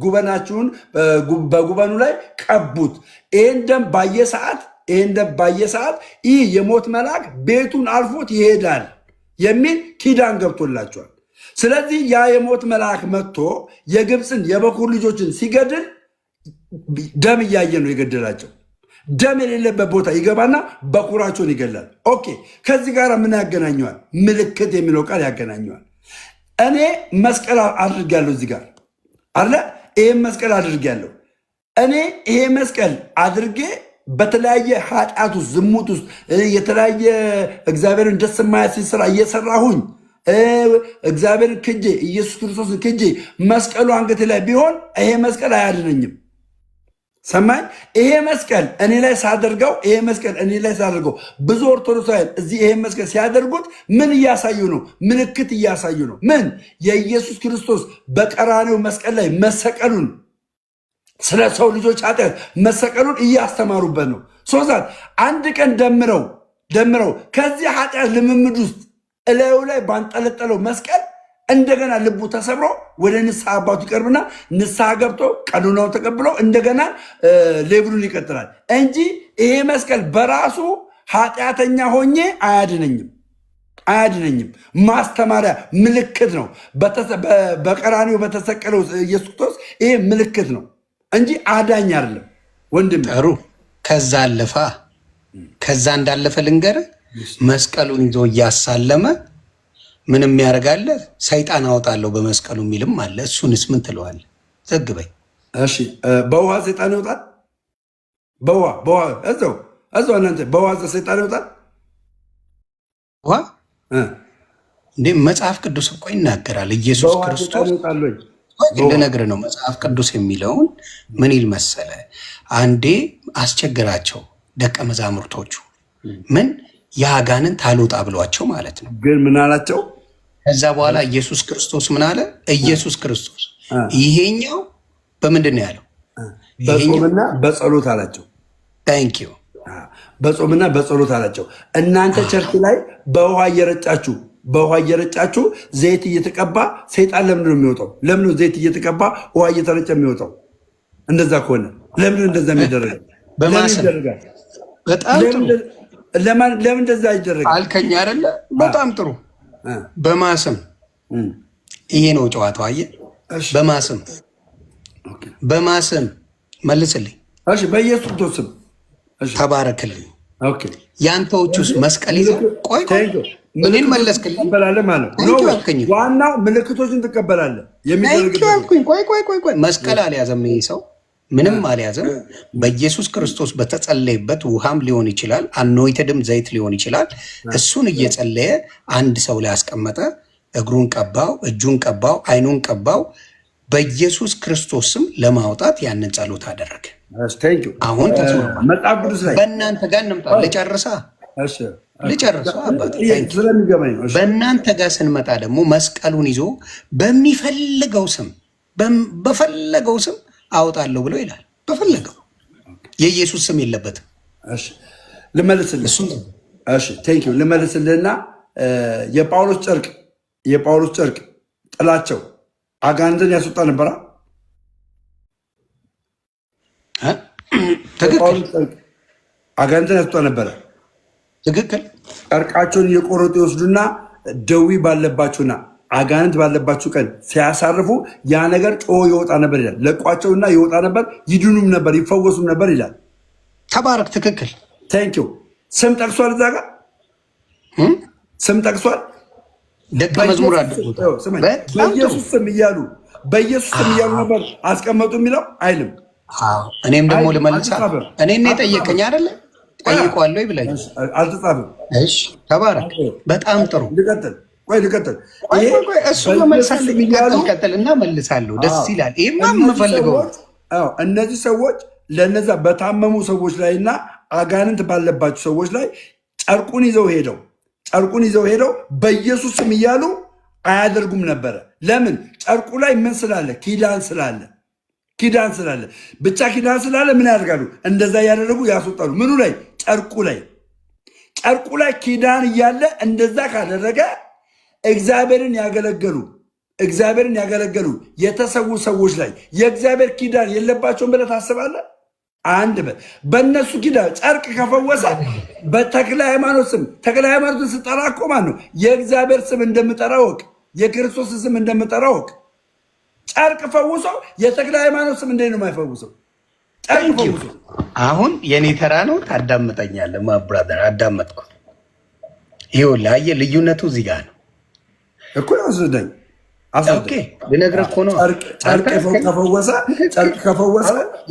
ጉበናችሁን በጉበኑ ላይ ቀቡት። ይህን ደም ባየ ሰዓት ይህ የሞት መልአክ ቤቱን አልፎት ይሄዳል የሚል ኪዳን ገብቶላቸዋል። ስለዚህ ያ የሞት መልአክ መጥቶ የግብፅን የበኩር ልጆችን ሲገድል ደም እያየ ነው የገደላቸው። ደም የሌለበት ቦታ ይገባና በኩራቸውን ይገላል። ኦኬ፣ ከዚህ ጋር ምን ያገናኘዋል? ምልክት የሚለው ቃል ያገናኘዋል። እኔ መስቀል አድርጌያለሁ እዚህ ጋር አለ። ይህም መስቀል አድርጌያለሁ። እኔ ይሄ መስቀል አድርጌ በተለያየ ኃጢአት ውስጥ ዝሙት ውስጥ የተለያየ እግዚአብሔርን ደስ የማያሰኝ ስራ እየሰራሁኝ እግዚአብሔርን ክጄ ኢየሱስ ክርስቶስን ክጄ መስቀሉ አንገቴ ላይ ቢሆን ይሄ መስቀል አያድነኝም። ሰማኝ። ይሄ መስቀል እኔ ላይ ሳደርገው ብዙ ኦርቶዶክሳውያን እዚህ ይሄ መስቀል ሲያደርጉት ምን እያሳዩ ነው? ምልክት እያሳዩ ነው። ምን? የኢየሱስ ክርስቶስ በቀራኔው መስቀል ላይ መሰቀሉን፣ ስለ ሰው ልጆች ኃጢአት መሰቀሉን እያስተማሩበት ነው። ሶዛት አንድ ቀን ደምረው ከዚህ ኃጢአት ልምምድ ውስጥ እላዩ ላይ ባንጠለጠለው መስቀል እንደገና ልቡ ተሰብሮ ወደ ንስሐ አባቱ ይቀርብና ንስሐ ገብቶ ቀኖናውን ተቀብሎ እንደገና ሌብሉን ይቀጥላል እንጂ ይሄ መስቀል በራሱ ኃጢአተኛ ሆኜ አያድነኝም። ማስተማሪያ ምልክት ነው። በቀራኒው በተሰቀለው ኢየሱስ ክርስቶስ ይሄ ምልክት ነው እንጂ አዳኝ አይደለም። ወንድም ጥሩ። ከዛ እንዳለፈ ልንገርህ፣ መስቀሉን ይዞ እያሳለመ ምንም ያደርጋለ ሰይጣን አወጣለሁ በመስቀሉ የሚልም አለ። እሱንስ ምን ትለዋለህ? ዘግበኝ። እሺ፣ በውሃ ሰይጣን ይወጣል? በውሃ እዛው እናንተ በውሃ ሰይጣን ይወጣል? ውሃ እንዴ? መጽሐፍ ቅዱስ እኮ ይናገራል። ኢየሱስ ክርስቶስ ልነግርህ ነው። መጽሐፍ ቅዱስ የሚለውን ምን ይል መሰለ? አንዴ አስቸግራቸው ደቀ መዛሙርቶቹ ምን የአጋንንት አልወጣ ብሏቸው ማለት ነው። ግን ምን አላቸው? ከዛ በኋላ ኢየሱስ ክርስቶስ ምን አለ? ኢየሱስ ክርስቶስ ይሄኛው በምንድን ነው ያለው? በጾምና በጸሎት አላቸው። ታንክ ዩ። በጾምና በጸሎት አላቸው። እናንተ ቸርች ላይ በውሃ እየረጫችሁ ዘይት እየተቀባ ሰይጣን ለምን ነው የሚወጣው? ለምን ነው ዘይት እየተቀባ ውሃ እየተረጨ የሚወጣው? እንደዛ ከሆነ ለምን እንደዛ የሚደረገው? በማሰብ በጣም ጥሩ። ለምን እንደዛ ይደረጋል አልከኝ አይደለ? በጣም ጥሩ። በማሰም ይሄ ነው ጨዋታው። አየህ፣ በማሰም መልስልኝ። እሺ፣ በኢየሱስ ክርስቶስ ስም ተባረክልኝ። ኦኬ፣ ያንተዎቹስ መስቀል ይዘው ቆይ ምንን መለስክልኝ? ዋናው ምልክቶችን ትቀበላለህ። ቆይ መስቀል አልያዘም ይሄ ሰው፣ ምንም አልያዘም። በኢየሱስ ክርስቶስ በተጸለየበት ውሃም ሊሆን ይችላል፣ አኖይትድም ዘይት ሊሆን ይችላል። እሱን እየጸለየ አንድ ሰው ላይ አስቀመጠ። እግሩን ቀባው፣ እጁን ቀባው፣ አይኑን ቀባው። በኢየሱስ ክርስቶስም ለማውጣት ያንን ጸሎት አደረገ። አሁን መጽሐፍ ቅዱስ ላይ በእናንተ ጋር እንምጣ። ልጨርሳ አባት በእናንተ ጋር ስንመጣ ደግሞ መስቀሉን ይዞ በፈለገው ስም አወጣለሁ ብሎ ይላል። በፈለገው የኢየሱስ ስም የለበትም። ልመልስልህና የጳውሎስ ጨርቅ ጥላቸው አጋንንትን ያስወጣ ነበራ። አጋንንትን ያስወጣ ነበረ። ትክክል። ጨርቃቸውን እየቆረጡ ይወስዱና ደዌ ባለባቸውና አጋንንት ባለባችሁ ቀን ሲያሳርፉ ያ ነገር ጮሆ ይወጣ ነበር ይላል። ለቋቸውና ይወጣ ነበር፣ ይድኑም ነበር፣ ይፈወሱም ነበር ይላል። ተባረክ። ትክክል። ታንኪዩ። ስም ጠቅሷል፣ እዛ ጋር ስም ጠቅሷል። ደቀ መዝሙር አድርጉት። በኢየሱስ ስም እያሉ ነበር አስቀመጡ የሚለው አይልም። እኔም ደግሞ ልመልሳ። እኔ ጠየቀኝ አይደለ? ጠይቋለሁ ይብለኝ። አልተጻፈም። እሺ ተባረክ። በጣም ጥሩ። ልቀጥል። እሱ መመልሳል ቀጥልና መልሳለሁ። ደስ ይላል። ይሄማ የምፈልገው እነዚህ ሰዎች ለነዛ በታመሙ ሰዎች ላይ እና አጋንንት ባለባቸው ሰዎች ላይ ጨርቁን ይዘው ሄደው በኢየሱስ ስም እያሉ አያደርጉም ነበረ። ለምን? ጨርቁ ላይ ምን ስላለ? ኪዳን ስላለ ብቻ ኪዳን ስላለ ምን ያደርጋሉ? እንደዛ እያደረጉ ያስወጣሉ። ምኑ ላይ? ጨርቁ ላይ ኪዳን እያለ እንደዛ ካደረገ እግዚአብሔርን ያገለገሉ የተሰዉ ሰዎች ላይ የእግዚአብሔር ኪዳን የለባቸውም ብለህ ታስባለህ? አንድ በእነሱ ኪዳን ጨርቅ ከፈወሰ በተክለ ሃይማኖት ስም ተክለ ሃይማኖትን ስጠራ እኮ ማን ነው? የእግዚአብሔር ስም እንደምጠራ ወቅ፣ የክርስቶስ ስም እንደምጠራ ወቅ። ጨርቅ ፈውሶ የተክለ ሃይማኖት ስም እንዴት ነው የማይፈውሰው? ጨርቅ ፈውሶ። አሁን የኔ ተራ ነው። ታዳምጠኛለህ? ብራዘር አዳመጥኩ። ይኸውልህ አየህ፣ ልዩነቱ እዚህ ጋር ነው እኮ። ያስረዳኝ ልነግርህ እኮ ነው። ጨርቅ ከፈወሰ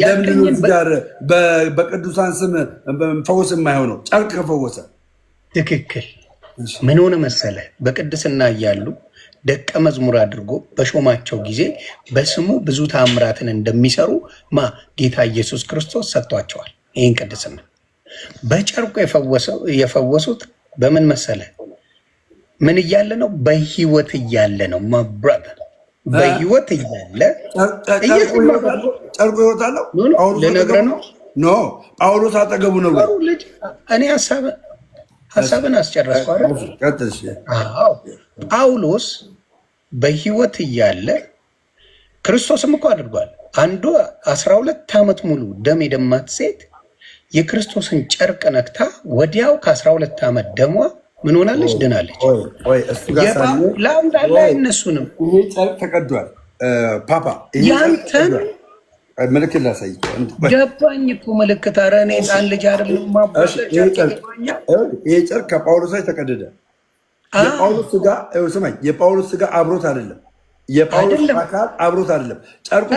ለምንድን ነው እዚህ ጋር በቅዱሳን ስም ፈውስ የማይሆነው? ጨርቅ ከፈወሰ ትክክል። ምን ሆነ መሰለህ? በቅድስና እያሉ ደቀ መዝሙር አድርጎ በሾማቸው ጊዜ በስሙ ብዙ ተአምራትን እንደሚሰሩ ጌታ ኢየሱስ ክርስቶስ ሰጥቷቸዋል። ይህን ቅድስና በጨርቁ የፈወሱት በምን መሰለህ? ምን እያለ ነው? በህይወት እያለ ነው። ማብራዘር በህይወት እያለ ጨርቁ ይወጣለው። ልነግርህ ነው። ጳውሎስ አጠገቡ ነው። እኔ ሀሳብን አስጨረስኩ አይደል? ጳውሎስ በህይወት እያለ ክርስቶስም እኮ አድርጓል። አንዱ 12 ዓመት ሙሉ ደም የደማት ሴት የክርስቶስን ጨርቅ ነክታ ወዲያው ከ12 ዓመት ደሟ ምን ሆናለች? ድናለች። ለአንዳለ አይነሱንም። ይሄ ጨርቅ ተቀዷል። ፓፓ ያንተን ምልክት ላሳይ። ገባኝ እኮ ምልክት። ኧረ እኔ ሕፃን ልጅ አይደለም። ይሄ ጨርቅ ከጳውሎስ ላይ ተቀደደ። የጳውሎስ ስጋ አብሮት አይደለም። የጳውሎስ አካል አብሮት አይደለም። ጨርቁ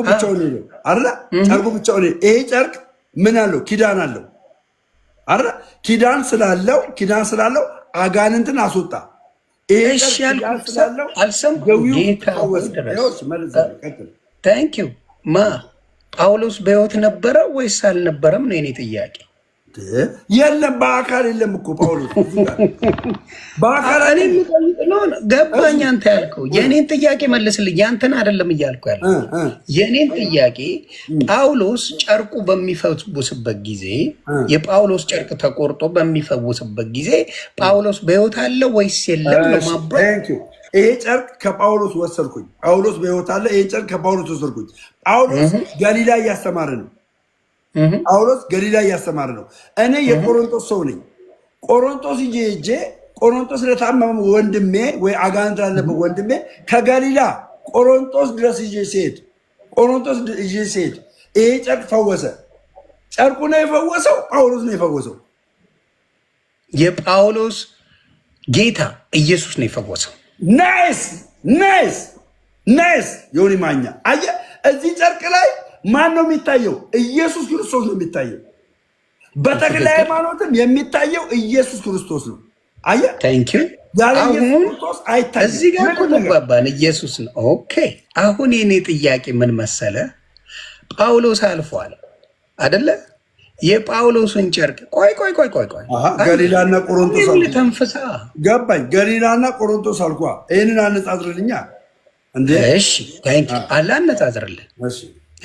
ብቻውን ሄደው አለ። ጨርቁ ብቻውን ይሄ ጨርቅ ምን አለው? ኪዳን አለው። አረ ኪዳን ስላለው አጋንንትን አስወጣ። ጳውሎስ በሕይወት ነበረ ወይስ አልነበረም ነው የኔ ጥያቄ። የለም በአካል የለም እኮ ጳውሎስ በአካል ገባኝ። አንተ ያልከው የእኔን ጥያቄ መልስልኝ። ያንተን አይደለም እያልኩ ያልኩ የእኔን ጥያቄ። ጳውሎስ ጨርቁ በሚፈውስበት ጊዜ የጳውሎስ ጨርቅ ተቆርጦ በሚፈውስበት ጊዜ ጳውሎስ በሕይወት አለ ወይስ የለም ነው ማብራ። ይሄ ጨርቅ ከጳውሎስ ወሰድኩኝ። ጳውሎስ በሕይወት አለ። ይሄ ጨርቅ ከጳውሎስ ወሰድኩኝ። ጳውሎስ ገሊላ እያስተማረ ነው። እኔ የቆሮንቶስ ሰው ነኝ። ቆሮንቶስ ሄጄ ቆሮንቶስ ለታመመ ወንድሜ ወይ አጋንንት ላለበት ወንድሜ ከገሊላ ቆሮንቶስ ድረስ ይዤ ሲሄድ ይሄ ጨርቅ ፈወሰ። ጨርቁ ነው የፈወሰው? ጳውሎስ ነው የፈወሰው? የጳውሎስ ጌታ ኢየሱስ ነው የፈወሰው። ናይስ ዮኒ ማኛ። አየህ እዚህ ጨርቅ ላይ ማን ነው የሚታየው? ኢየሱስ ክርስቶስ ነው የሚታየው። በተክለ ሃይማኖትም የሚታየው ኢየሱስ ክርስቶስ ነው። አየህ ያለ ኢየሱስ ክርስቶስ አይታይም። እዚህ ጋር እኮ ተግባባን። ኢየሱስ ነው። ኦኬ። አሁን የኔ ጥያቄ ምን መሰለ? ጳውሎስ አልፏል አይደለ? የጳውሎስን ጨርቅ ቆይ ገሊላና ቆሮንቶስ ተንፍሳ ገባኝ። ገሊላና ቆሮንቶስ አልኳ። ይህንን አነጻጽርልኛ እንዴ? እሺ አላነጻጽርልህ።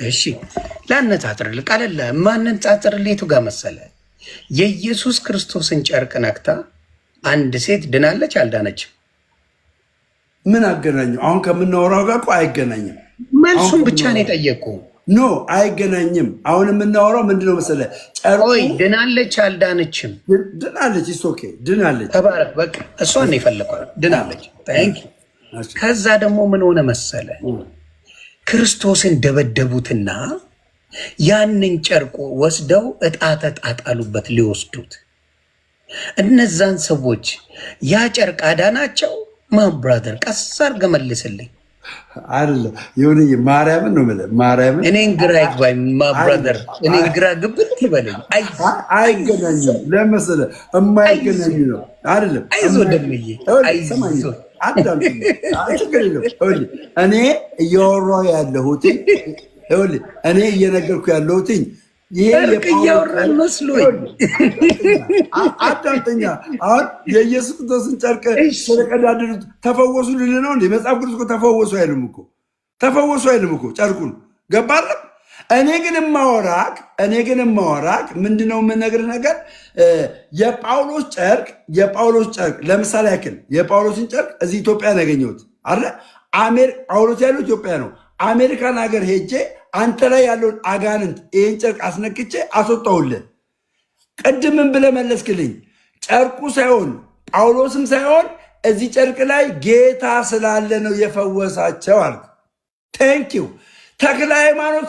እሺ ላነጻጽርልህ። ቀለለ ማነጻጽርልህ የቱ ጋር መሰለ? የኢየሱስ ክርስቶስን ጨርቅ ነክታ አንድ ሴት ድናለች አልዳነችም? ምን አገናኘው? አሁን ከምናወራው ጋር እኮ አይገናኝም። መልሱን ብቻ ነው የጠየቅኩህ። ኖ አይገናኝም። አሁን የምናወራው ምንድነው መሰለህ? ቆይ ድናለች አልዳነችም? ድናለች። ኢትስ ኦኬ ድናለች። ተባረክ። በቃ እሷን የፈለኳት ድናለች። ከዛ ደግሞ ምን ሆነ መሰለ ክርስቶስን ደበደቡትና ያንን ጨርቆ ወስደው እጣ ተጣጣሉበት ሊወስዱት። እነዛን ሰዎች ያ ጨርቅ አዳናቸው? ማን ብራዘር ቀስ አድርገህ መልስልኝ። አይደለም ይሁን ማርያምን ነው ማለት ማርያምን እኔን ግራ ይግባኝ። ማን ብራዘር እኔን ግራ ግብት ይበለኝ። አይገናኝም። ለምሳሌ የማይገናኝ ነው አይደለም። አይዞህ ደምዬ አይዞህ አዳምጥ። ችግር የለውም። እኔ እያወራሁ ያለሁት እኔ እየነገርኩ ያለሁት ይሄ እያወራን መስሎኝ። አዳምጠኛ። አሁን የኢየሱስ ክርስቶስን ጨርቅ ስለቀዳደዱት ተፈወሱ ልል ነው እንዴ? መጽሐፍ ቅዱስ እኮ ተፈወሱ አይልም እኮ ተፈወሱ አይልም እኮ ጨርቁን ገባለ። እኔ ግን የማወራክ ምንድነው የምነግርህ ነገር የጳውሎስ ጨርቅ ለምሳሌ ያክል የጳውሎስን ጨርቅ እዚህ ኢትዮጵያ ነው ያገኘሁት አለ። ጳውሎስ ያለው ኢትዮጵያ ነው። አሜሪካን ሀገር ሄጄ አንተ ላይ ያለውን አጋንንት ይህን ጨርቅ አስነክቼ አስወጣሁልህ። ቅድምን ብለህ መለስክልኝ። ጨርቁ ሳይሆን ጳውሎስም ሳይሆን እዚህ ጨርቅ ላይ ጌታ ስላለ ነው የፈወሳቸው አልክ። ቴንኪው። ተክለ ሃይማኖት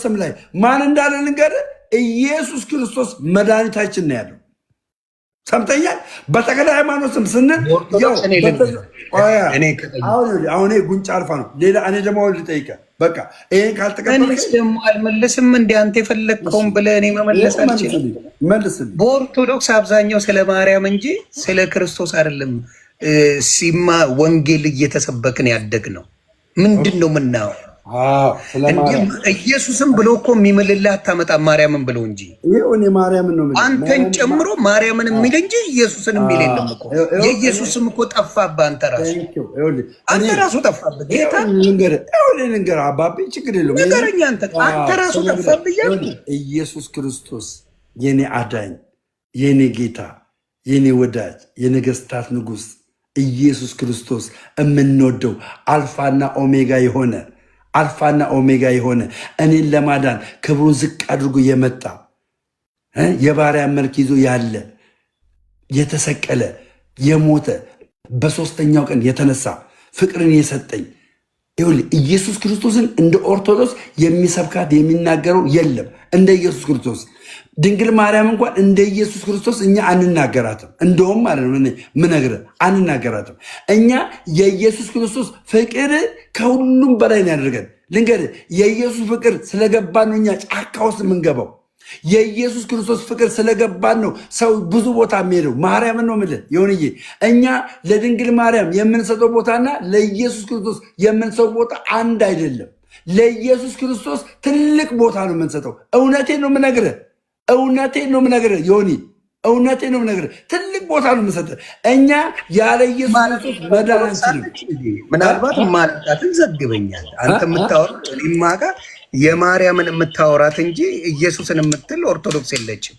ስም ላይ ማን እንዳለ ልንገርህ። ኢየሱስ ክርስቶስ መድኃኒታችን ነው ያለው። ሰምተኛል። በተክለ ሃይማኖት ስም ስንል አሁን ጉንጫ አልፋ ነው። ሌላ እኔ ደግሞ ልጠይቀህ። በቃ ይሄን ካልተቀበልክ ደግሞ አልመልስም። እንደ አንተ የፈለግከውን ብለህ እኔ መመለስ አልችልም። መልስልኝ። በኦርቶዶክስ አብዛኛው ስለ ማርያም እንጂ ስለ ክርስቶስ አይደለም ሲማ ወንጌል እየተሰበክን ያደግ ነው። ምንድን ነው የምናየው? ኢየሱስም ብሎ እኮ የሚምልልህ አታመጣም ማርያምን ብሎ እንጂ አንተን ጨምሮ ማርያምን የሚል እንጂ ኢየሱስን የሚል የለም እኮ። የኢየሱስም እኮ ጠፋብህ። አንተ ራሱ ጠፋብህ። ጌታ ልንገርህ አባቤ ችግር የለውም ንገረኝ። አንተ ራሱ ጠፋብህ እያልኩ ኢየሱስ ክርስቶስ የኔ አዳኝ፣ የኔ ጌታ፣ የኔ ወዳጅ፣ የነገስታት ንጉስ ኢየሱስ ክርስቶስ የምንወደው አልፋና ኦሜጋ የሆነ እኔን ለማዳን ክብሩን ዝቅ አድርጎ የመጣ የባሪያ መልክ ይዞ ያለ የተሰቀለ የሞተ በሶስተኛው ቀን የተነሳ ፍቅርን የሰጠኝ ኢየሱስ ክርስቶስን እንደ ኦርቶዶክስ የሚሰብካት የሚናገረው የለም እንደ ኢየሱስ ክርስቶስ። ድንግል ማርያም እንኳን እንደ ኢየሱስ ክርስቶስ እኛ አንናገራትም። እንደውም ማለት ነው ምነግርህ አንናገራትም። እኛ የኢየሱስ ክርስቶስ ፍቅር ከሁሉም በላይ ነው ያደርገን። ልንገርህ የኢየሱስ ፍቅር ስለገባን ነው እኛ ጫካ ውስጥ የምንገባው። የኢየሱስ ክርስቶስ ፍቅር ስለገባን ነው ሰው ብዙ ቦታ የሚሄደው። ማርያምን ነው የምልህ ይሁንዬ። እኛ ለድንግል ማርያም የምንሰጠው ቦታና ለኢየሱስ ክርስቶስ የምንሰጠው ቦታ አንድ አይደለም። ለኢየሱስ ክርስቶስ ትልቅ ቦታ ነው የምንሰጠው። እውነቴን ነው የምነግርህ ዮኒ፣ እውነቴን ነው የምነግርህ። ትልቅ ቦታ ነው የምንሰጠው። እኛ ያለ ኢየሱስ ክርስቶስ መዳን አንችልም። ምናልባት ማለታትን ዘግበኛል አንተ የምታወራት እኔማ ጋር የማርያምን የምታወራት እንጂ ኢየሱስን የምትል ኦርቶዶክስ የለችም።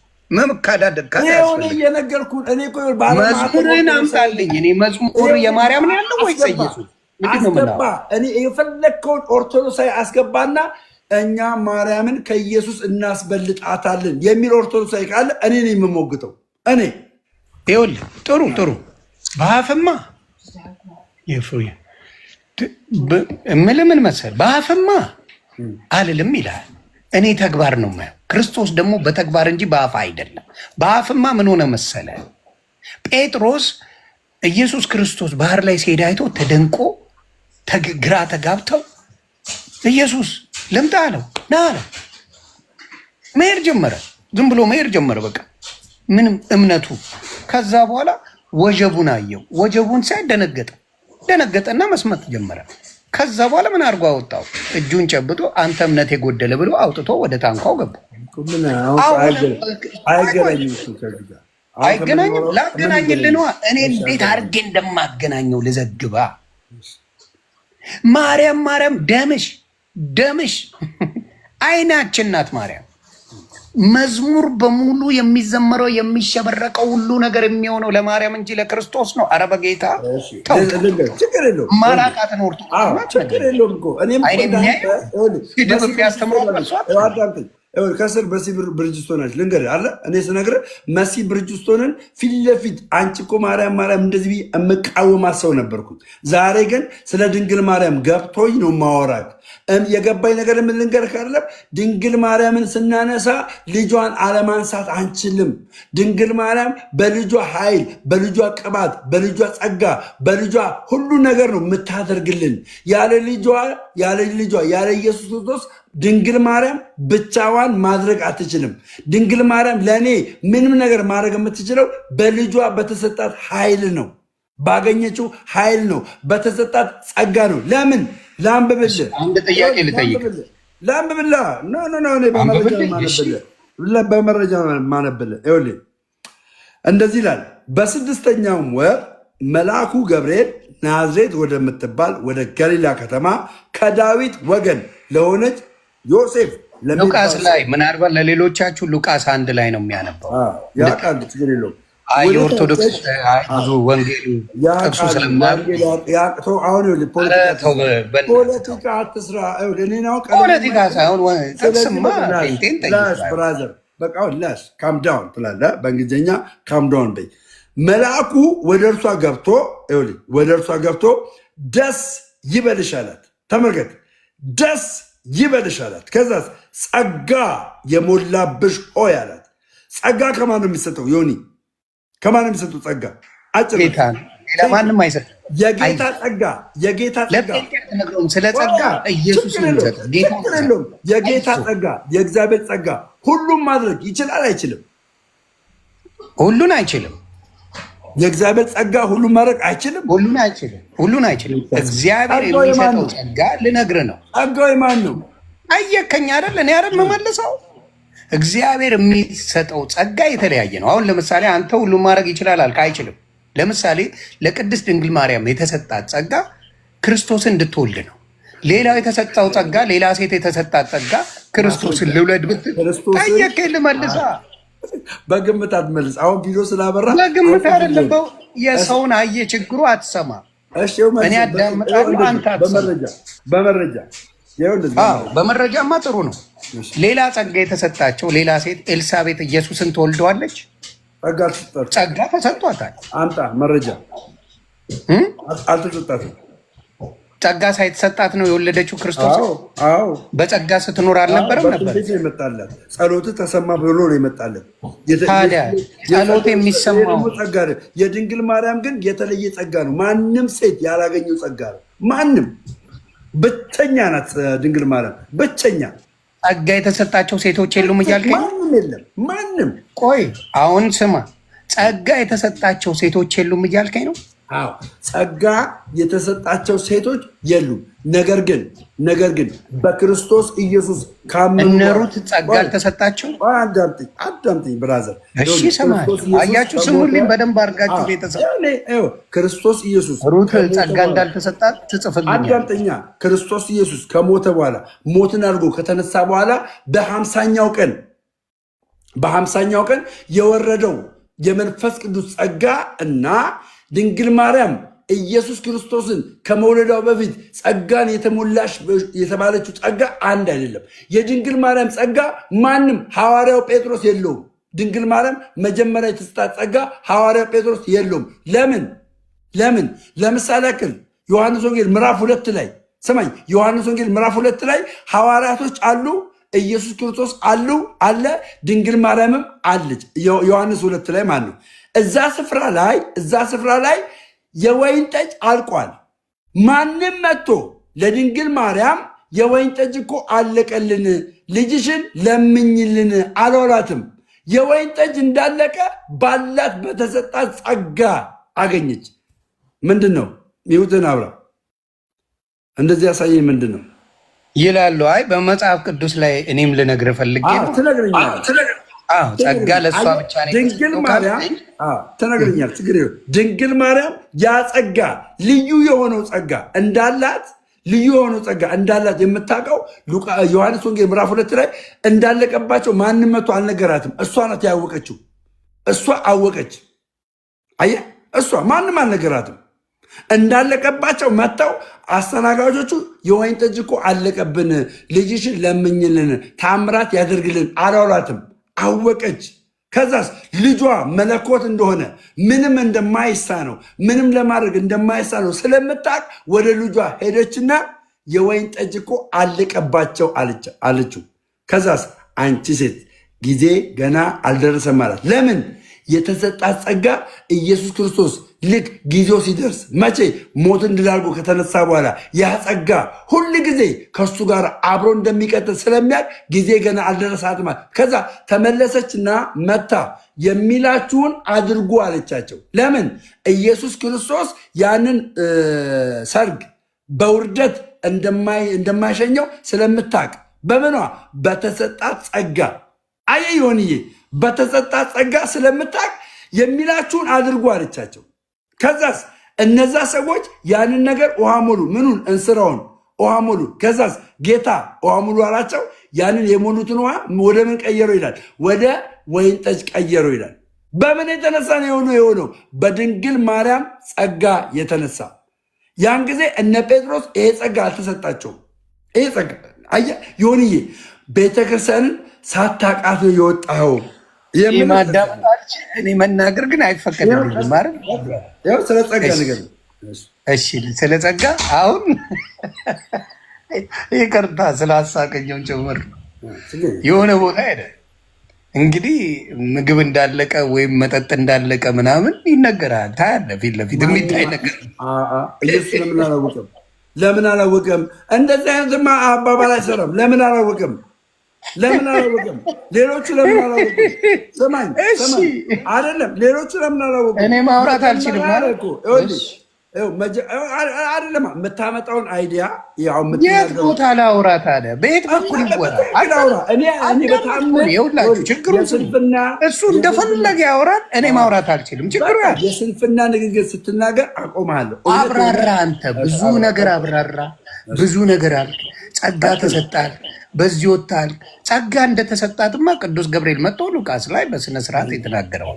መዝሙርን አምጣልኝ። እኔ መዝሙር የማርያም ነው ያለው ወይስ ኢየሱስ? አስገባ። እኔ የፈለግከውን ኦርቶዶክሳዊ አስገባና እኛ ማርያምን ከኢየሱስ እናስበልጣታለን የሚል ኦርቶዶክሳዊ ካለ እኔ ነው የምሞግተው። እኔ ይኸውልህ ጥሩ በአፍማ ምን መሰለህ በአፍማ አልልም ይላል። እኔ ተግባር ነው የማየው። ክርስቶስ ደግሞ በተግባር እንጂ በአፍ አይደለም። በአፍማ ምን ሆነ መሰለ ጴጥሮስ ኢየሱስ ክርስቶስ ባህር ላይ ሲሄድ አይቶ ተደንቆ ግራ ተጋብተው ኢየሱስ ልምጣ አለው፣ ና አለው። መሄድ ጀመረ። ዝም ብሎ መሄድ ጀመረ። በቃ ምንም እምነቱ። ከዛ በኋላ ወጀቡን አየው። ወጀቡን ሳይ ደነገጠና መስመት ጀመረ። ከዛ በኋላ ምን አድርጎ አወጣው? እጁን ጨብጦ አንተ እምነት የጎደለ ብሎ አውጥቶ ወደ ታንኳው ገባ። አይገናኝም። ላገናኝልህ ነዋ። እኔ እንዴት አድርጌ እንደማገናኘው ልዘግባ። ማርያም ደምሽ አይናችን ናት። ማርያም መዝሙር በሙሉ የሚዘመረው የሚሸበረቀው ሁሉ ነገር የሚሆነው ለማርያም እንጂ ለክርስቶስ ነው። ኧረ በጌታ ችግር የለውም። ማላቃትን ወርቱ ችግር የለውም እኮ እኔም ከስር መሲ ብርጅስቶናች ልንገርህ አለ እኔ ስነግርህ መሲ ብርጅስቶንን ፊት ለፊት አንቺ እኮ ማርያም ማርያም እንደዚህ ብዬ የምቃወማት ሰው ነበርኩኝ። ዛሬ ግን ስለ ድንግል ማርያም ገብቶኝ ነው ማወራት። የገባኝ ነገር ምን ልንገርህ አይደለም፣ ድንግል ማርያምን ስናነሳ ልጇን አለማንሳት አንችልም። ድንግል ማርያም በልጇ ኃይል፣ በልጇ ቅባት፣ በልጇ ጸጋ፣ በልጇ ሁሉ ነገር ነው የምታደርግልን። ያለ ኢየሱስ ክርስቶስ ድንግል ማርያም ብቻዋን ማድረግ አትችልም። ድንግል ማርያም ለእኔ ምንም ነገር ማድረግ የምትችለው በልጇ በተሰጣት ኃይል ነው፣ ባገኘችው ኃይል ነው፣ በተሰጣት ጸጋ ነው። ለምን ላንብብልህ? አንድ ጥያቄ ልጠይቅ። ላንብብልህ? በመረጃ ማነብልህ። ይኸውልህ እንደዚህ ይላል። በስድስተኛውም ወር መልአኩ ገብርኤል ናዝሬት ወደምትባል ወደ ገሊላ ከተማ ከዳዊት ወገን ለሆነች ዮሴፍ ሉቃስ ላይ ምናልባት ለሌሎቻችሁ ሉቃስ 1 ላይ ነው የሚያነባው። ያውቃሉ፣ ችግር የለውም። የኦርቶዶክስ ብዙ ወንጌል ጥቅሱ ስለማያቅተው አሁን ፖለቲካ አትስራ። ፖለቲካ ሳይሆን ጥቅስማ ብራዘር በቃ ለስ ካምዳውን ትላለህ፣ በእንግሊዝኛ ካምዳውን በይ። መልአኩ ወደ እርሷ ገብቶ ደስ ይበልሽ አላት። ተመልከት፣ ደስ ይበልሽ አላት። ከዛስ ጸጋ የሞላብሽ ሆይ አላት። ጸጋ ከማን ነው የሚሰጠው? ዮኒ ከማን ነው የሚሰጠው? ጸጋ ማንም አይሰጥም። የጌታ ጸጋ ስለ ጸጋ ኢየሱስ የለውም። የጌታ ጸጋ፣ የእግዚአብሔር ጸጋ ሁሉም ማድረግ ይችላል አይችልም? ሁሉን አይችልም። የእግዚአብሔር ጸጋ ሁሉን ማድረግ አይችልም። ሁሉን አይችልም። እግዚአብሔር የሚሰጠው ጸጋ ልነግርህ ነው። ጸጋው የማን ነው? አየከኝ አይደል? እኔ አይደል መመልሰው። እግዚአብሔር የሚሰጠው ጸጋ የተለያየ ነው። አሁን ለምሳሌ አንተ ሁሉን ማድረግ ይችላል አልክ፣ አይችልም። ለምሳሌ ለቅድስት ድንግል ማርያም የተሰጣት ጸጋ ክርስቶስን እንድትወልድ ነው። ሌላው የተሰጠው ጸጋ፣ ሌላ ሴት የተሰጣት ጸጋ ክርስቶስን ልውለድ ብትል ጠየቀኝ፣ ልመልሳ በግምት አትመልስ። አሁን ቪዲዮ ስላበራ በግምት አይደለም። የሰውን አየ ችግሩ አትሰማ። እኔ አዳምጣለሁ፣ አንተ በመረጃማ ጥሩ ነው። ሌላ ጸጋ የተሰጣቸው ሌላ ሴት ኤልሳቤጥ ኢየሱስን ትወልደዋለች። ጸጋ ተሰጥቷታል። አምጣ መረጃ። አልተሰጣትም። ጸጋ ሳይተሰጣት ነው የወለደችው ክርስቶስ። በጸጋ ስትኖር አልነበረም ነበር? ይመጣላት ጸሎት ተሰማ ብሎ ነው ይመጣለት። ታዲያ ጸሎት የሚሰማው ጸጋ ነው። የድንግል ማርያም ግን የተለየ ጸጋ ነው። ማንም ሴት ያላገኘው ጸጋ ነው። ማንም ብቸኛ ናት ድንግል ማርያም፣ ብቸኛ። ጸጋ የተሰጣቸው ሴቶች የሉም እያልከኝ? ማንም የለም። ማንም። ቆይ አሁን ስማ፣ ጸጋ የተሰጣቸው ሴቶች የሉም እያልከኝ ነው? አዎ ጸጋ የተሰጣቸው ሴቶች የሉም። ነገር ግን በክርስቶስ ኢየሱስ ካመኑ እነ ሩት ጸጋ አልተሰጣቸው? አዳምጥኝ ብራዘር። እሺ ሰማህ? አያችሁ፣ ስሙልኝ በደንብ አድርጋችሁ ቤተሰብ። ክርስቶስ ኢየሱስ ሩት ጸጋ እንዳልተሰጣት ትጽፍልኛል። አዳምጠኛ። ክርስቶስ ኢየሱስ ከሞተ በኋላ ሞትን አድርጎ ከተነሳ በኋላ በ50ኛው ቀን የወረደው የመንፈስ ቅዱስ ጸጋ እና ድንግል ማርያም ኢየሱስ ክርስቶስን ከመውለዳው በፊት ጸጋን የተሞላሽ የተባለችው ጸጋ አንድ አይደለም። የድንግል ማርያም ጸጋ ማንም ሐዋርያው ጴጥሮስ የለውም። ድንግል ማርያም መጀመሪያ የተሰጣት ጸጋ ሐዋርያው ጴጥሮስ የለውም። ለምን? ለምሳሌ ያክል ዮሐንስ ወንጌል ምዕራፍ 2 ላይ ሰማኝ። ዮሐንስ ወንጌል ምዕራፍ 2 ላይ ሐዋርያቶች አሉ፣ ኢየሱስ ክርስቶስ አለ፣ ድንግል ማርያምም አለች። ዮሐንስ 2 ላይ ማለት ነው። እዛ ስፍራ ላይ የወይን ጠጅ አልቋል። ማንም መጥቶ ለድንግል ማርያም የወይን ጠጅ እኮ አለቀልን፣ ልጅሽን ለምኝልን አልወላትም። የወይን ጠጅ እንዳለቀ ባላት በተሰጣት ጸጋ አገኘች። ምንድን ነው ይሁትን አብራ እንደዚህ ያሳየኝ ምንድን ነው ይላሉ? አይ በመጽሐፍ ቅዱስ ላይ እኔም ልነግርህ ፈልጌ ነው። ጸጋ ለእሷ ብቻ ነው። ድንግል ማርያም ተነግረኛል። ችግር ድንግል ማርያም ያ ጸጋ ልዩ የሆነው ጸጋ እንዳላት ልዩ የሆነ ጸጋ እንዳላት የምታውቀው ዮሐንስ ወንጌል ምዕራፍ 2 ላይ እንዳለቀባቸው ማንም መቶ አልነገራትም። እሷ ናት ያወቀችው። እሷ አወቀች። አየህ፣ እሷ ማንም አልነገራትም። እንዳለቀባቸው መጥተው አስተናጋጆቹ የወይን ጠጅ እኮ አለቀብን፣ ልጅሽን ለምኝልን፣ ታምራት ያደርግልን አላሏትም። አወቀች። ከዛስ ልጇ መለኮት እንደሆነ ምንም እንደማይሳነው ምንም ለማድረግ እንደማይሳነው ስለምታውቅ ወደ ልጇ ሄደችና የወይን ጠጅ እኮ አለቀባቸው አለችው። ከዛስ አንቺ ሴት ጊዜ ገና አልደረሰም ማለት ለምን? የተሰጣት ጸጋ ኢየሱስ ክርስቶስ ልክ ጊዜው ሲደርስ መቼ ሞትን ድል አድርጎ ከተነሳ በኋላ ያ ጸጋ ሁል ጊዜ ከሱ ጋር አብሮ እንደሚቀጥል ስለሚያውቅ ጊዜ ገና አልደረሳትም። ከዛ ተመለሰችና መታ የሚላችሁን አድርጉ አለቻቸው። ለምን? ኢየሱስ ክርስቶስ ያንን ሰርግ በውርደት እንደማይሸኘው ስለምታውቅ በምኗ በተሰጣት ጸጋ አየ ይሆንዬ በተሰጣት ጸጋ ስለምታውቅ የሚላችሁን አድርጉ አለቻቸው። ከዛስ እነዛ ሰዎች ያንን ነገር ውሃ ሞሉ። ምኑን? እንስራውን ውሃ ሞሉ። ከዛስ ጌታ ውሃ ሙሉ አላቸው። ያንን የሞሉትን ውሃ ወደ ምን ቀየረው ይላል? ወደ ወይን ጠጅ ቀየረው ይላል። በምን የተነሳ ነው የሆነው? በድንግል ማርያም ጸጋ የተነሳ። ያን ጊዜ እነ ጴጥሮስ ይሄ ጸጋ አልተሰጣቸውም። ይሄ ጸጋ አየህ ይሆንዬ ቤተክርስቲያንን ሳታውቃት ነው የወጣኸው። እኔ መናገር ግን አይፈቀድልኝም ማለት ስለ ጸጋ ነገር። እሺ ስለ ጸጋ አሁን ይቅርታ ስላሳቀኘውን ጭምር የሆነ ቦታ ሄደ እንግዲህ ምግብ እንዳለቀ ወይም መጠጥ እንዳለቀ ምናምን ይነገራል። ታያለህ፣ ፊት ለፊት የሚታይ ነገር። ኢየሱስ ለምን አላወቀም? እንደዚህ አይነትማ አባባል አይሰራም። ለምን አላወቀም? ለምን አላወቀም? ሌሎቹ ለምን አላወቀም? ሰማኝ አይደለም። ሌሎቹ ለምን አላወቀም? እኔ ማውራት አልችልም ማለት እኮ አይደለም። የምታመጣውን አይዲያ የት ቦታ ላውራ ታዲያ? በየት በኩል ይወራ? ችግሩ እሱ እንደፈለገ ያወራል። እኔ ማውራት አልችልም። ችግሩ የስንፍና ንግግር ስትናገር አቆምሃለሁ። አብራራ፣ አንተ ብዙ ነገር አብራራ፣ ብዙ ነገር አልክ። ጸጋ ተሰጣል፣ በዚህ ወጣል። ጸጋ እንደተሰጣትማ ቅዱስ ገብርኤል መጥቶ ሉቃስ ላይ በስነስርዓት የተናገረው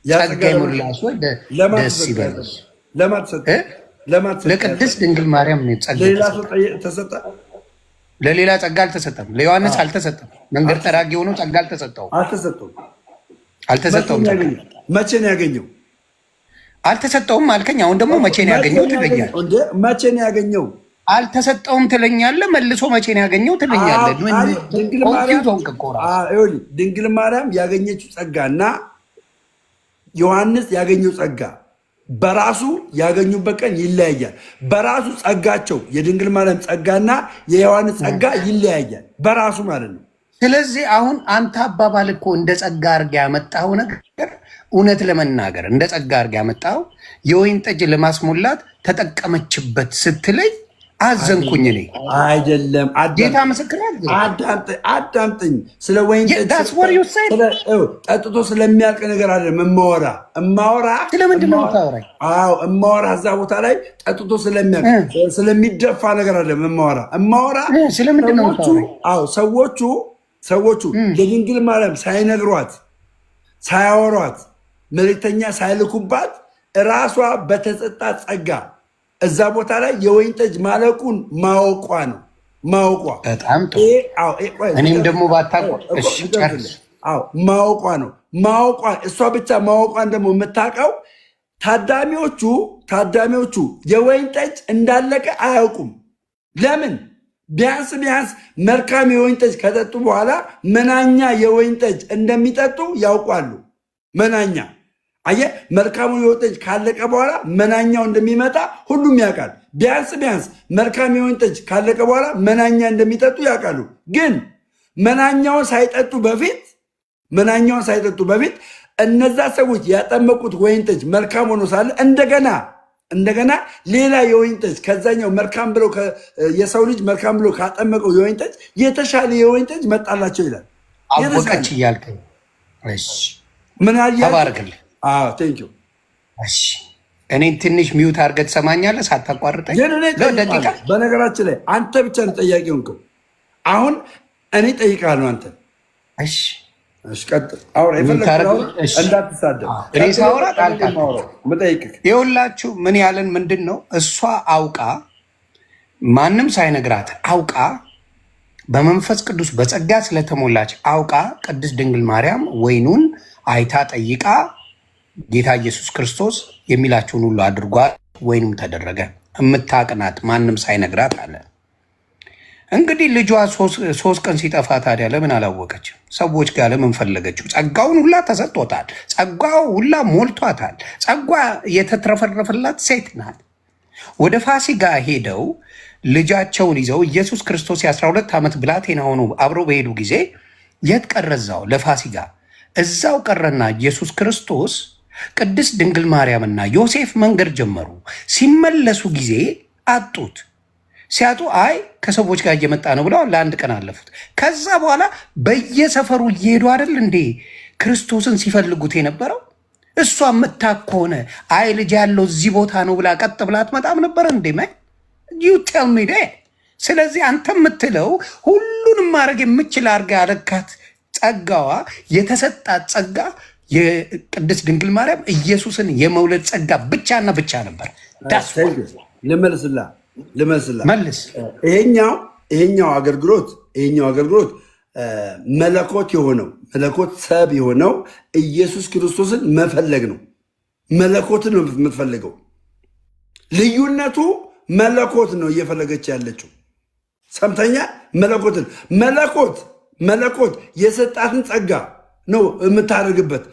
ጸጋ የሞላሽ ወይ ደስ ይበልሽ። ለቅድስት ድንግል ማርያም ነው ጸጋ ተሰጠ። ለሌላ ጸጋ አልተሰጠም። ለዮሐንስ አልተሰጠም። መንገድ ጠራጊ ሆኖ ጸጋ አልተሰጠውም። መቼ ነው ያገኘው? አልተሰጠውም አልከኝ። አሁን ደግሞ መቼ ነው ያገኘው ትለኛለህ። መቼ ነው ያገኘው? አልተሰጠውም ትለኛለህ። መልሶ መቼ ነው ያገኘው ትለኛለህ። ድንግል ማርያም ያገኘችው ጸጋና ዮሐንስ ያገኘው ጸጋ በራሱ ያገኙበት ቀን ይለያያል። በራሱ ጸጋቸው የድንግል ማርያም ጸጋና የዮሐንስ ጸጋ ይለያያል በራሱ ማለት ነው። ስለዚህ አሁን አንተ አባባል እኮ እንደ ጸጋ አድርገህ ያመጣኸው ነገር እውነት ለመናገር እንደ ጸጋ አድርገህ ያመጣኸው የወይን ጠጅ ለማስሞላት ተጠቀመችበት ስትለኝ አዘንኩኝ። እኔ አይደለም ጌታ ምስክር አዳምጠኝ። ስለ ወይን ጠጥቶ ስለሚያልቅ ነገር አለ እማወራ ስለምንድን ነው የምታወራኝ? እማወራ እዛ ቦታ ላይ ጠጥቶ ስለሚያልቅ ስለሚደፋ ነገር አለ እማወራ ስለምንድን ነው የምታወራኝ? ሰዎቹ የድንግል ማርያም ሳይነግሯት ሳያወሯት መልእክተኛ ሳይልኩባት እራሷ በተሰጣት ጸጋ እዛ ቦታ ላይ የወይን ጠጅ ማለቁን ማወቋ ነው። በጣም ጥሩ። እኔም ደግሞ ማወቋ ነው። እሷ ብቻ ማወቋን ደግሞ የምታውቀው ታዳሚዎቹ የወይን ጠጅ እንዳለቀ አያውቁም። ለምን? ቢያንስ መልካም የወይን ጠጅ ከጠጡ በኋላ መናኛ የወይን ጠጅ እንደሚጠጡ ያውቋሉ። መናኛ አየህ፣ መልካሙ የወይን ጠጅ ካለቀ በኋላ መናኛው እንደሚመጣ ሁሉም ያውቃል። ቢያንስ መልካም የወይን ጠጅ ካለቀ በኋላ መናኛ እንደሚጠጡ ያውቃሉ። ግን መናኛውን ሳይጠጡ በፊት እነዛ ሰዎች ያጠመቁት ወይን ጠጅ መልካም ሆኖ ሳለ እንደገና ሌላ የወይን ጠጅ ከዛኛው መልካም ብለው የሰው ልጅ መልካም ብሎ ካጠመቀው የወይን ጠጅ የተሻለ የወይን ጠጅ መጣላቸው ይላል። አወቀች እያልከኝ ምን ተባረክልህ። እኔን ትንሽ ሚውት አድርገህ ትሰማኛለህ ሳታቋርጠኝ ደቂቃ። በነገራችን ላይ አንተ ብቻ ነው ጠያቂ ሆንከው። አሁን እኔ ጠይቃለሁ አንተ እሺ ቀጥል። አሁን እንዳትሳደብ እኔ ሳወራ ጣልቃ ይኸውላችሁ ምን ያለን ምንድን ነው እሷ አውቃ ማንም ሳይነግራት አውቃ በመንፈስ ቅዱስ በጸጋ ስለተሞላች አውቃ ቅድስት ድንግል ማርያም ወይኑን አይታ ጠይቃ ጌታ ኢየሱስ ክርስቶስ የሚላቸውን ሁሉ አድርጓት ወይኑም ተደረገ። እምታቅናት ማንም ሳይነግራት አለ። እንግዲህ ልጇ 3 ቀን ሲጠፋ ታዲያ ለምን አላወቀችም? ሰዎች ጋር ለምን ፈለገችው? ጸጋውን ሁላ ተሰጥቶታል። ጸጋው ሁላ ሞልቷታል። ጸጋ የተትረፈረፈላት ሴት ናት። ወደ ፋሲካ ሄደው ልጃቸውን ይዘው ኢየሱስ ክርስቶስ የ12 ዓመት ብላቴና ሆኖ አብረው በሄዱ ጊዜ የት ቀረዛው? ለፋሲካ እዛው ቀረና ኢየሱስ ክርስቶስ ቅድስት ድንግል ማርያምና ዮሴፍ መንገድ ጀመሩ። ሲመለሱ ጊዜ አጡት። ሲያጡ አይ ከሰዎች ጋር እየመጣ ነው ብለው ለአንድ ቀን አለፉት። ከዛ በኋላ በየሰፈሩ እየሄዱ አይደል እንዴ ክርስቶስን ሲፈልጉት የነበረው? እሷ የምታክ ከሆነ አይ ልጅ ያለው እዚህ ቦታ ነው ብላ ቀጥ ብላ አትመጣም ነበር እንዴ? ዩ ቴል ሚ ዳት። ስለዚህ አንተ የምትለው ሁሉንም ማድረግ የምችል አድርጋ ያለካት ጸጋዋ የተሰጣት ጸጋ የቅድስት ድንግል ማርያም ኢየሱስን የመውለድ ጸጋ ብቻና ብቻ ነበር። ልመልስላ መልስ። ይሄኛው አገልግሎት መለኮት የሆነው መለኮት ሰብ የሆነው ኢየሱስ ክርስቶስን መፈለግ ነው። መለኮትን ነው የምትፈልገው። ልዩነቱ መለኮት ነው እየፈለገች ያለችው። ሰምተኛ መለኮት የሰጣትን ጸጋ ነው የምታደርግበት።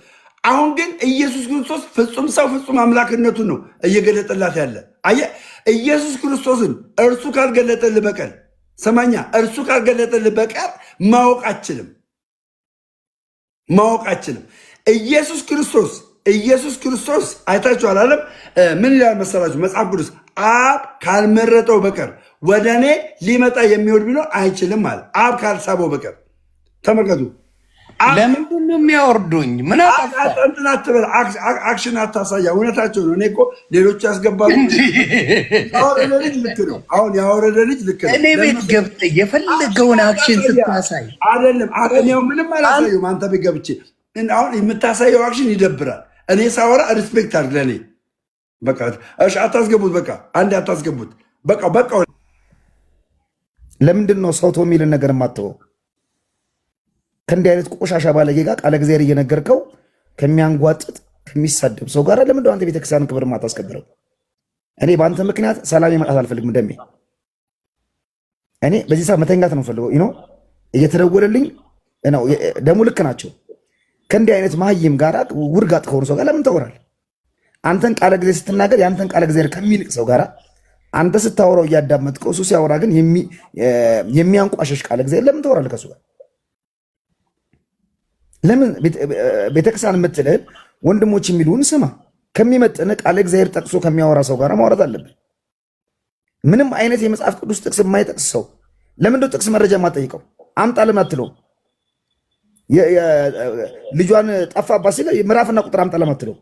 አሁን ግን ኢየሱስ ክርስቶስ ፍጹም ሰው ፍጹም አምላክነቱን ነው እየገለጠላት ያለ። አየህ፣ ኢየሱስ ክርስቶስን እርሱ ካልገለጠልህ በቀር ሰማኛ፣ እርሱ ካልገለጠልህ በቀር ማወቅ አችልም። ኢየሱስ ክርስቶስ አይታችኋል አለም። ምን ይላል መሰላችሁ መጽሐፍ ቅዱስ? አብ ካልመረጠው በቀር ወደ እኔ ሊመጣ የሚወድ ቢኖር አይችልም አለ። አብ ካልሳበው በቀር ተመልከቱ። ለምንድን ነው የሚያወርዱኝ? ምን እንትን አትበል፣ አክሽን አታሳያ። እውነታቸው ነው። እኔ እኮ ሌሎች ያስገባሉ። ያወረደ ልጅ ልክ ነው። አሁን ያወረደ ልጅ ልክ ነው። እኔ ቤት ገብተህ የፈለገውን አክሽን ስታሳይ አይደለም። ምንም አላሳየሁም። አንተ ቤት ገብቼ አሁን የምታሳየው አክሽን ይደብራል። እኔ ሳወራ ሪስፔክት አድርግ ለእኔ። በቃ እሺ፣ አታስገቡት። በቃ አንዴ አታስገቡት። በቃ ለምንድን ነው ሰው ተው የሚልን ነገር የማትበው? ከእንዲህ አይነት ቆሻሻ ባለጌ ጋር ቃለ እግዚአብሔር እየነገርከው ከሚያንጓጥጥ ከሚሳደብ ሰው ጋር ለምንድን ነው አንተ ቤተክርስቲያን ክብር ማታስከብረው? እኔ በአንተ ምክንያት ሰላም ማጣት አልፈልግም። ደሜ እኔ በዚህ ሰዓት መተኛት ነው ፈልገው እየተደወለልኝ ነው። ደግሞ ልክ ናቸው። ከእንዲህ አይነት መሀይም ጋር ውርጋጥ ከሆኑ ሰው ጋር ለምን ታወራል? አንተን ቃለ እግዚአብሔር ስትናገር የአንተን ቃለ እግዚአብሔር ከሚንቅ ሰው ጋር አንተ ስታወራው እያዳመጥከው እሱ ሲያወራ ግን የሚያንቋሸሽ ቃለ እግዚአብሔር ለምን ታወራለህ ከሱ ጋር? ለምን ቤተክርስቲያን የምትልህን ወንድሞች የሚሉን ስማ። ከሚመጥን ቃለ እግዚአብሔር ጠቅሶ ከሚያወራ ሰው ጋር ማውራት አለብን። ምንም አይነት የመጽሐፍ ቅዱስ ጥቅስ የማይጠቅስ ሰው ለምንድነው ጥቅስ መረጃ የማጠይቀው? አምጣ ለምን አትለውም? ልጇን ጠፋባት ሲል ምዕራፍና ቁጥር አምጣ ለምን አትለውም?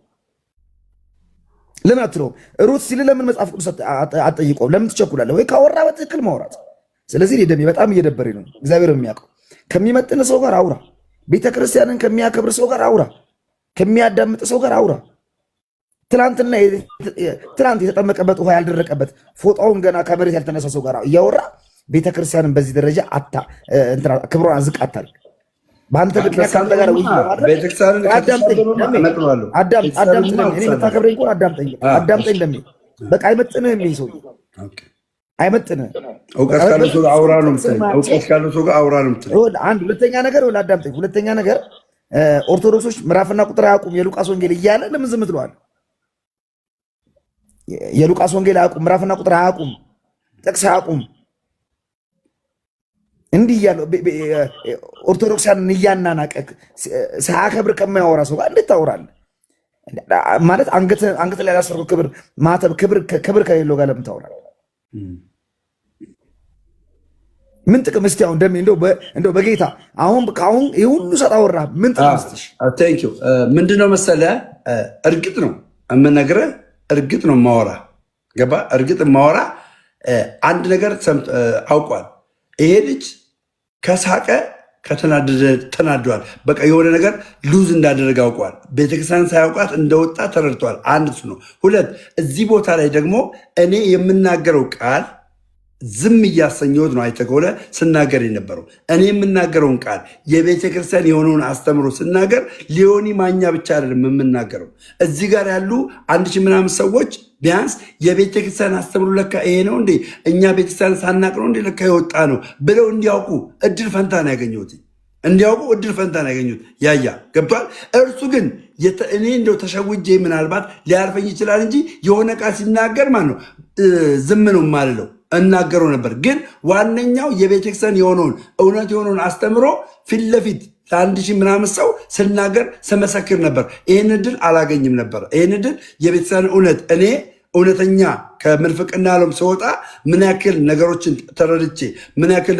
ለምን አትለውም? ሩት ሲል ለምን መጽሐፍ ቅዱስ አጠይቀው? ለምን ትቸኩላለህ? ወይ ካወራ በትክክል ማውራት። ስለዚህ ደሜ በጣም እየደበረኝ ነው። እግዚአብሔር የሚያውቀው ከሚመጥን ሰው ጋር አውራ። ቤተክርስቲያንን ከሚያከብር ሰው ጋር አውራ። ከሚያዳምጥ ሰው ጋር አውራ። ትናንት የተጠመቀበት ውሃ ያልደረቀበት ፎጣውን ገና ከመሬት ያልተነሳ ሰው ጋር እያወራ ቤተክርስቲያንን በዚህ ደረጃ ክብሯን ዝቅ አታል። በአንተ ምክንያት ከአንተ ጋር አዳምጠኝ። ለሚ በቃ አይመጥንህም። ይህ ሰው አይመጥንህም። እውቀት ካለው ሰው ጋር አውራ ነው የምትለው። አንድ ሁለተኛ ነገር ኦርቶዶክሶች ምዕራፍና ቁጥር አያውቁም የሉቃስ ወንጌል እያለ ለምን ዝም ትለዋል? የሉቃስ ወንጌል አያውቁም፣ ምዕራፍና ቁጥር አያውቁም፣ ጥቅስ አያውቁም። እንዲህ እያለ ኦርቶዶክሳንን እያናናቀ ሳያከብር ከማያወራ ሰው ጋር እንዴት ታወራለህ? ማለት አንገት ላይ ያላሰረው ክብር ማተብ ክብር ከሌለው ጋር ለምን ታወራለህ? ምን ጥቅም እስቲ አሁን ደሜ እንደው በጌታ አሁን ይህ ሁሉ ሰጥ አወራ ምን ጥቅም እስቲ? ምንድነው መሰለህ፣ እርግጥ ነው የምነግርህ እርግጥ ነው ማወራ ገባ። እርግጥ ማወራ አንድ ነገር አውቋል። ይሄ ልጅ ከሳቀ ከተናደደ ተናደዋል። በቃ የሆነ ነገር ሉዝ እንዳደረገ አውቋል። ቤተክርስቲያን ሳያውቃት እንደወጣ ተረድተዋል። አንድ እሱ ነው። ሁለት እዚህ ቦታ ላይ ደግሞ እኔ የምናገረው ቃል ዝም እያሰኘሁት ነው። አይተህ ከሆነ ስናገር የነበረው እኔ የምናገረውን ቃል የቤተ ክርስቲያን የሆነውን አስተምሮ ስናገር ሊዮኒ ማኛ ብቻ አይደለም የምናገረው። እዚህ ጋር ያሉ 1000 ምናምን ሰዎች ቢያንስ የቤተ ክርስቲያን አስተምሮ ለካ ይሄ ነው እንዴ፣ እኛ ቤተክርስቲያን ሳናቅ ነው እንዴ ለካ የወጣ ነው ብለው እንዲያውቁ እድል ፈንታ ነው ያገኘሁት። እንዲያውቁ እድል ፈንታ ነው ያገኙት። ያያ ገብቷል። እርሱ ግን እኔ እንደው ተሸውጄ ምናልባት ሊያልፈኝ ይችላል እንጂ የሆነ ቃል ሲናገር ማለት ነው ዝም ነው የማልለው እናገረው ነበር። ግን ዋነኛው የቤተክርስቲያን የሆነውን እውነት የሆነውን አስተምሮ ፊት ለፊት ለ1000 ምናምን ሰው ስናገር ስመሰክር ነበር። ይህን እድል አላገኝም ነበር። ይህን እድል የቤተክርስቲያን እውነት እኔ እውነተኛ ከምንፍቅና ዓለም ስወጣ ምን ያክል ነገሮችን ተረድቼ ምን ያክል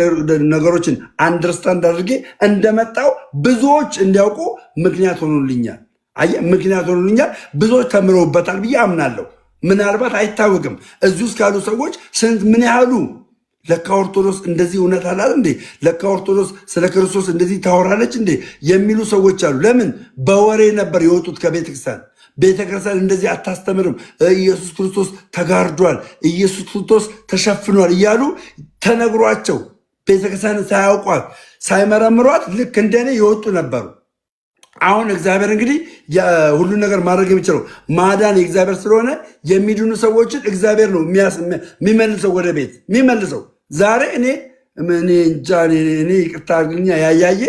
ነገሮችን አንደርስታንድ አድርጌ እንደመጣው ብዙዎች እንዲያውቁ ምክንያት ሆኖልኛል። አየህ፣ ምክንያት ሆኖልኛል። ብዙዎች ተምረውበታል ብዬ አምናለሁ። ምናልባት አይታወቅም። እዚህ ውስጥ ካሉ ሰዎች ምን ያህሉ ለካ ኦርቶዶክስ እንደዚህ እውነት አላት እንዴ፣ ለካ ኦርቶዶክስ ስለ ክርስቶስ እንደዚህ ታወራለች እንዴ የሚሉ ሰዎች አሉ። ለምን በወሬ ነበር የወጡት ከቤተክርስቲያን። ቤተክርስቲያን እንደዚህ አታስተምርም፣ ኢየሱስ ክርስቶስ ተጋርዷል፣ ኢየሱስ ክርስቶስ ተሸፍኗል እያሉ ተነግሯቸው ቤተክርስቲያን ሳያውቋት ሳይመረምሯት ልክ እንደኔ የወጡ ነበሩ። አሁን እግዚአብሔር እንግዲህ ሁሉን ነገር ማድረግ የሚችለው ማዳን የእግዚአብሔር ስለሆነ የሚድኑ ሰዎችን እግዚአብሔር ነው የሚመልሰው ወደ ቤት የሚመልሰው። ዛሬ እኔ ይቅርታ አድርግልኛ ያያየ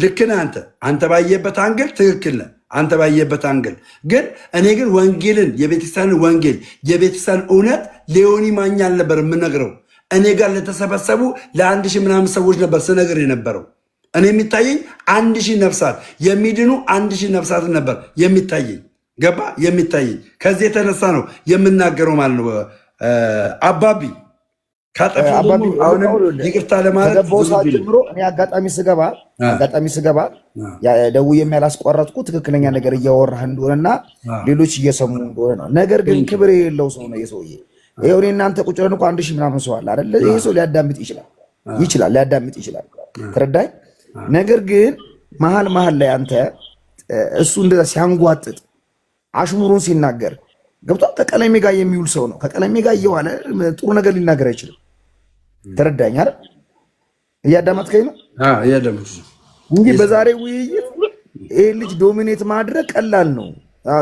ልክ ነህ አንተ ባየበት አንግል ትክክል ነህ አንተ ባየበት አንግል። ግን እኔ ግን ወንጌልን የቤተክርስቲያንን ወንጌል የቤተክርስቲያን እውነት ሊዮኒ ማኛ አልነበር የምነግረው። እኔ ጋር ለተሰበሰቡ ለ1000 ምናምን ሰዎች ነበር ስነግር የነበረው። እኔ የሚታየኝ 1000 ነፍሳት የሚድኑ 1000 ነፍሳትን ነበር የሚታየኝ። ገባ የሚታየኝ። ከዚህ የተነሳ ነው የምናገረው ማለት ነው። አባቢ ካጠፋ አሁንም ይቅርታ ለማለት ጀምሮ እኔ አጋጣሚ ስገባ ደውዬ የሚያላስቆረጥኩ ትክክለኛ ነገር እያወራህ እንደሆነና ሌሎች እየሰሙ እንደሆነ ነው። ነገር ግን ክብር የሌለው ሰው ነው የሰውዬ። ይኸው እኔ እናንተ ቁጭ ብለን እኮ 1000 ምናምን ሰው አለ አይደለ? ይሄ ሰው ሊያዳምጥ ይችላል። ተረዳኝ። ነገር ግን መሀል ላይ አንተ እሱ እንደዛ ሲያንጓጥጥ አሽሙሩን ሲናገር ገብቷል። ከቀለሜ ጋር የሚውል ሰው ነው። ከቀለሜ ጋር እየዋለ ጥሩ ነገር ሊናገር አይችልም። ተረዳኝ አይደል? እያዳመጥከኝ ነው? እንጂ በዛሬ ውይይት ይሄ ልጅ ዶሚኔት ማድረግ ቀላል ነው።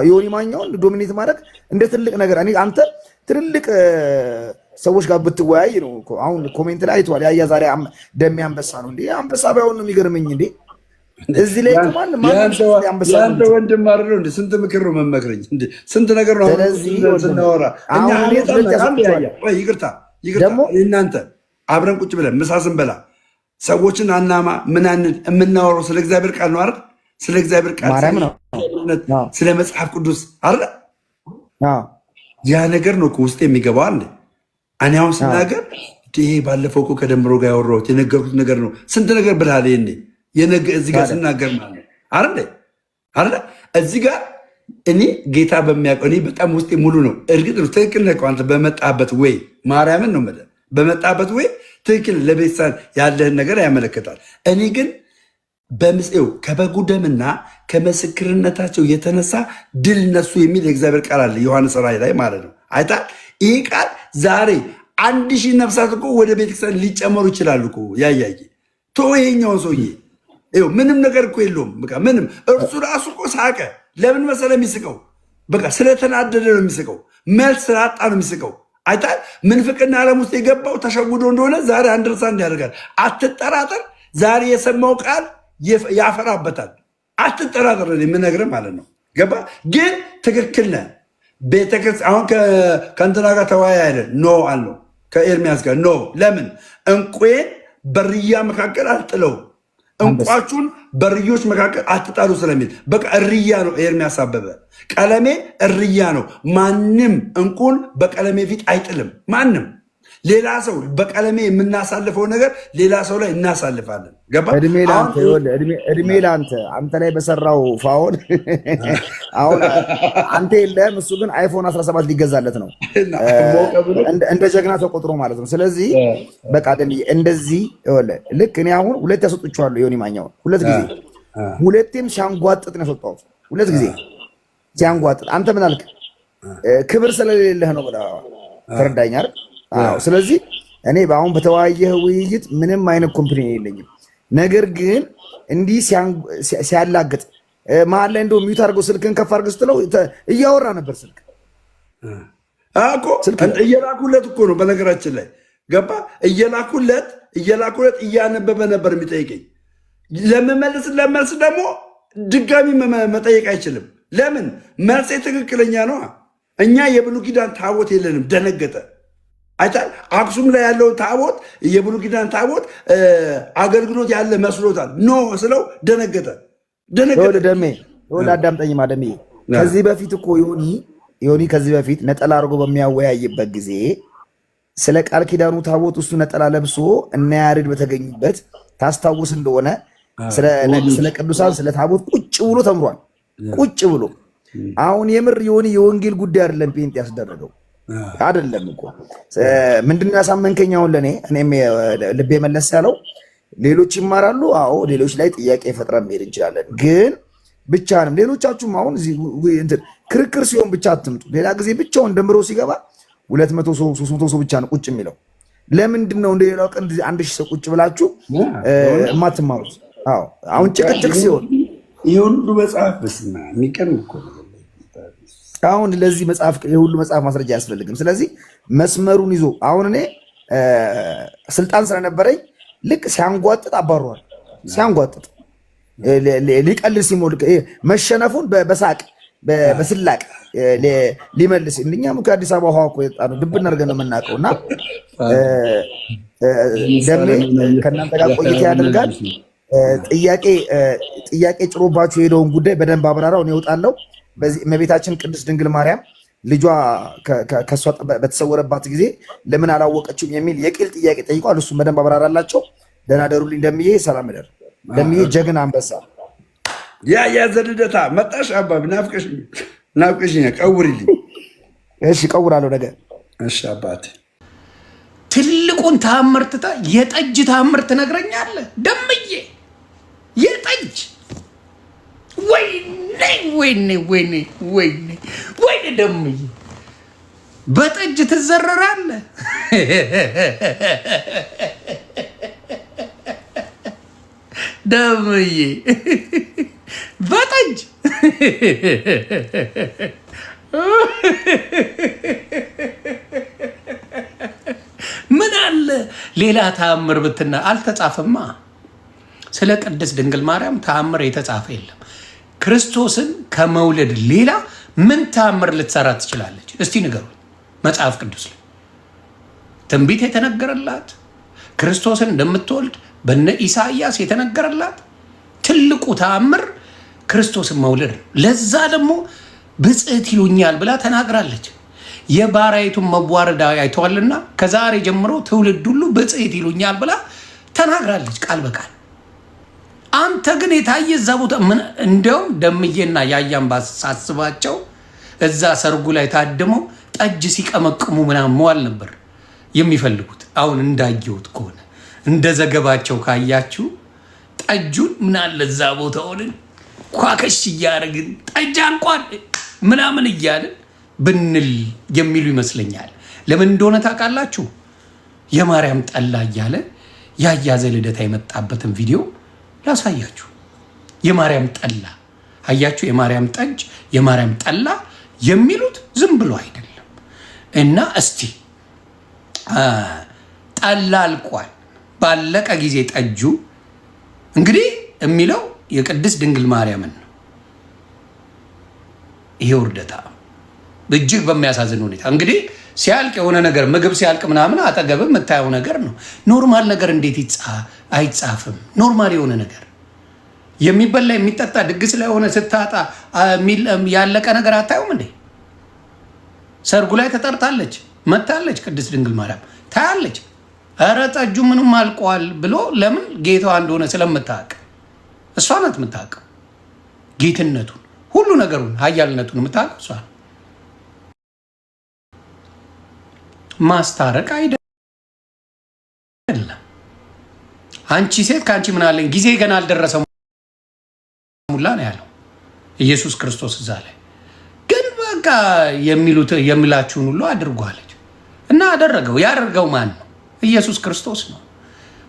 ዮኒ ማኛውን ዶሚኔት ማድረግ እንደ ትልቅ ነገር አንተ ትልልቅ ሰዎች ጋር ብትወያይ ነው። አሁን ኮሜንት ላይ አይተዋል። ያያ ዛሬ ደሜ አንበሳ ነው እንዴ? አንበሳ ባይሆን ነው የሚገርመኝ እንዴ? እዚህ ላይ ያንተ ወንድም አይደለው እንዴ? ስንት ምክር ነው መመክረኝ እንዴ? ስንት ነገር ነው ስናወራ እኛ ይቅርታ ደግሞ እናንተ አብረን ቁጭ ብለን ምሳ ስንበላ ሰዎችን አናማ ምናንን የምናወራው ስለ እግዚአብሔር ቃል ነው አይደል? ስለ እግዚአብሔር ቃል ስለ መጽሐፍ ቅዱስ አይደል? ያ ነገር ነው ውስጥ የሚገባው አለ። እኔ አሁን ስናገር ይሄ ባለፈው እኮ ከደምሮ ጋር ያወራሁት የነገርኩት ነገር ነው። ስንት ነገር ብልሃል ይሄኔ እዚህ ጋር ስናገር ማለት አይደል? እዚህ ጋር እኔ ጌታ በሚያውቀው እኔ በጣም ውስጤ ሙሉ ነው። እርግጥ ነው ትክክል ነህ አንተ በመጣበት ወይ ማርያምን ነው የምልህ በመጣበት ወይ ትክክል ለቤተሰብ ያለህን ነገር ያመለክታል። እኔ ግን በምጽው ከበጉ ደምና ከምስክርነታቸው የተነሳ ድል ነሱ የሚል የእግዚአብሔር ቃል አለ ዮሐንስ ራእይ ላይ ማለት ነው። አይታል ይህ ቃል ዛሬ 1000 ነፍሳት እኮ ወደ ቤተክርስቲያን ሊጨመሩ ይችላሉ እኮ ያያየ ይሄኛውን ሰውዬ ምንም ነገር እኮ የለውም። በቃ ምንም እርሱ ራሱ እኮ ሳቀ። ለምን መሰለ የሚስቀው? በቃ ስለተናደደ ነው የሚስቀው። መልስ ስላጣ ነው የሚስቀው። አይታል ምንፍቅና ዓለም ውስጥ የገባው ተሸውዶ እንደሆነ ዛሬ አንደርስታንድ ያደርጋል። አትጠራጠር። ዛሬ የሰማው ቃል ያፈራበታል። አትጠራጠር የምነግርህ ማለት ነው። ገባ? ግን ትክክል ነህ። ቤተክርስቲያን አሁን ከእንትና ጋር ተወያይ አይደል? ኖ አለው ከኤርሚያስ ጋር ኖ። ለምን እንቁን በርያ መካከል አልጥለው፣ እንቋቹን በርዮች መካከል አትጣሉ ስለሚል በቃ እርያ ነው። ኤርሚያስ አበበ ቀለሜ እርያ ነው። ማንም እንቁን በቀለሜ ፊት አይጥልም ማንም። ሌላ ሰው በቀለሜ የምናሳልፈው ነገር ሌላ ሰው ላይ እናሳልፋለን። ገባ? እድሜ ለአንተ አንተ ላይ በሰራው ፋውል አሁን አንተ የለህም፣ እሱ ግን አይፎን 17 ሊገዛለት ነው እንደ ጀግና ተቆጥሮ ማለት ነው። ስለዚህ በቃ እንደዚህ ልክ እኔ አሁን ሁለት ያስወጥቼዋለሁ ዮኒ ማኛውን ሁለቴም ሲያንጓጥጥ ነው ያስወጣሁት። ሁለት ጊዜ ሲያንጓጥጥ አንተ ምን አልክ? ክብር ስለሌለህ ነው ብለህ ተረዳኝ አይደል? አዎ። ስለዚህ እኔ በአሁን በተወያየህ ውይይት ምንም አይነት ኮምፕሌን የለኝም። ነገር ግን እንዲህ ሲያላግጥ መሀል ላይ እንደው ሚዩት አድርገው ስልክን ከፍ አድርገው ስትለው እያወራ ነበር ስልክ እየላኩለት እኮ ነው። በነገራችን ላይ ገባ? እየላኩለት እያነበበ ነበር የሚጠይቀኝ። ለመልስ ደግሞ ድጋሚ መጠየቅ አይችልም። ለምን? መልሴ ትክክለኛ ነው። እኛ የብሉይ ኪዳን ታቦት የለንም። ደነገጠ። አይታል አክሱም ላይ ያለውን ታቦት የብሉይ ኪዳን ታቦት አገልግሎት ያለ መስሎታል። ኖ ስለው ደነገጠ። ደሜ አዳምጠኝማ ደሜ። ከዚህ በፊት እኮ ዮኒ ከዚህ በፊት ነጠላ አድርጎ በሚያወያይበት ጊዜ ስለ ቃል ኪዳኑ ታቦት እሱ ነጠላ ለብሶ እና ያሬድ በተገኙበት ታስታውስ እንደሆነ ስለ ቅዱሳን ስለ ታቦት ቁጭ ብሎ ተምሯል። ቁጭ ብሎ አሁን የምር የወንጌል ጉዳይ አይደለም ጴንጤ ያስደረገው አይደለም እኮ ምንድነው ያሳመንከኝ? አሁን ለእኔ እኔም ልቤ መለስ ያለው ሌሎች ይማራሉ። አዎ ሌሎች ላይ ጥያቄ ፈጥረን መሄድ እንችላለን። ግን ብቻንም ሌሎቻችሁም አሁን ክርክር ሲሆን ብቻ አትምጡ። ሌላ ጊዜ ብቻውን ደምሮ ሲገባ 200 ሰው 300 ሰው ብቻ ነው ቁጭ የሚለው። ለምንድን ነው እንደሌላው ቀን 1000 ሰው ቁጭ ብላችሁ የማትማሩት? አዎ አሁን ጭቅጭቅ ሲሆን ይሄ ሁሉ መጽሐፍ በስና የሚቀርብ እኮ አሁን ለዚህ መጽሐፍ የሁሉ መጽሐፍ ማስረጃ አያስፈልግም። ስለዚህ መስመሩን ይዞ አሁን እኔ ስልጣን ስለነበረኝ ልክ ሲያንጓጥጥ አባሯል። ሲያንጓጥጥ ሊቀልል ሲሞል መሸነፉን በሳቅ በስላቅ ሊመልስ እኛም ከአዲስ አበባ ውሃ እኮ የወጣ ነው ድብን አድርገን ነው የምናውቀው። እና ደሜ ከእናንተ ጋር ቆይታ ያደርጋል። ጥያቄ ጭሮባችሁ የሄደውን ጉዳይ በደንብ አብራራው። እኔ እወጣለሁ። በዚህ እመቤታችን ቅድስት ድንግል ማርያም ልጇ ከሷ በተሰወረባት ጊዜ ለምን አላወቀችም የሚል የቂል ጥያቄ ጠይቋል። እሱም በደንብ አብራራላቸው። ደህና ደሩልኝ ደምዬ። ሰላም ደር ደምዬ። ጀግና አንበሳ ያዘልደታ መጣሽ አባብ ናፍቀሽኝ ቀውሪልኝ። እሺ ቀውራለሁ ነገ። እሺ አባቴ። ትልቁን ተአምር ትተህ የጠጅ ተአምር ትነግረኛለህ ደምዬ? የጠጅ ወይኔ ደምዬ በጠጅ ትዘረራለህ። ደምዬ በጠጅ ምን አለ ሌላ ተአምር ብትና አልተጻፈማ። ስለ ቅድስት ድንግል ማርያም ተአምር የተጻፈ የለም። ክርስቶስን ከመውለድ ሌላ ምን ተአምር ልትሰራ ትችላለች? እስቲ ንገሩ። መጽሐፍ ቅዱስ ላይ ትንቢት የተነገረላት ክርስቶስን እንደምትወልድ በነ ኢሳይያስ የተነገረላት ትልቁ ተአምር ክርስቶስን መውለድ ነው። ለዛ ደግሞ ብጽዕት ይሉኛል ብላ ተናግራለች። የባሪያይቱን መዋረድ አይተዋልና ከዛሬ ጀምሮ ትውልድ ሁሉ ብጽዕት ይሉኛል ብላ ተናግራለች ቃል በቃል። አንተ ግን የታየ እዛ ቦታ እንዲያውም ደምዬና ያያን ሳስባቸው እዛ ሰርጉ ላይ ታድመው ጠጅ ሲቀመቅሙ ምናምን መዋል ነበር የሚፈልጉት። አሁን እንዳየሁት ከሆነ እንደ ዘገባቸው ካያችሁ ጠጁን ምናለ እዛ ቦታ ሆንን ኳከሽ እያደረግን ጠጅ አልቋል ምናምን እያልን ብንል የሚሉ ይመስለኛል። ለምን እንደሆነ ታውቃላችሁ? የማርያም ጠላ እያለ ያያ ዘልደታ የመጣበትን ቪዲዮ ላሳያችሁ። የማርያም ጠላ አያችሁ? የማርያም ጠጅ፣ የማርያም ጠላ የሚሉት ዝም ብሎ አይደለም። እና እስቲ ጠላ አልቋል ባለቀ ጊዜ ጠጁ እንግዲህ የሚለው የቅድስት ድንግል ማርያምን ነው። ይሄ ውርደታ እጅግ በሚያሳዝን ሁኔታ እንግዲህ ሲያልቅ የሆነ ነገር ምግብ ሲያልቅ ምናምን አጠገብ የምታየው ነገር ነው። ኖርማል ነገር እንዴት አይጻፍም? ኖርማል የሆነ ነገር የሚበላ የሚጠጣ ድግስ ላይ ሆነ ስታጣ ያለቀ ነገር አታዩም እንዴ? ሰርጉ ላይ ተጠርታለች መታለች ቅድስት ድንግል ማርያም ታያለች። ኧረ ጠጁ ምንም አልቋል ብሎ ለምን ጌታዋ እንደሆነ ስለምታውቅ እሷ ናት የምታውቀው። ጌትነቱን ሁሉ ነገሩን ኃያልነቱን የምታውቀው እሷ። ማስታረቅ አይደለም። አንቺ ሴት ከአንቺ ምን አለኝ ጊዜ ገና አልደረሰም ሙላ ነው ያለው ኢየሱስ ክርስቶስ እዛ ላይ። ግን በቃ የሚላችሁን ሁሉ አድርጓለች እና አደረገው። ያደርገው ማን ነው? ኢየሱስ ክርስቶስ ነው።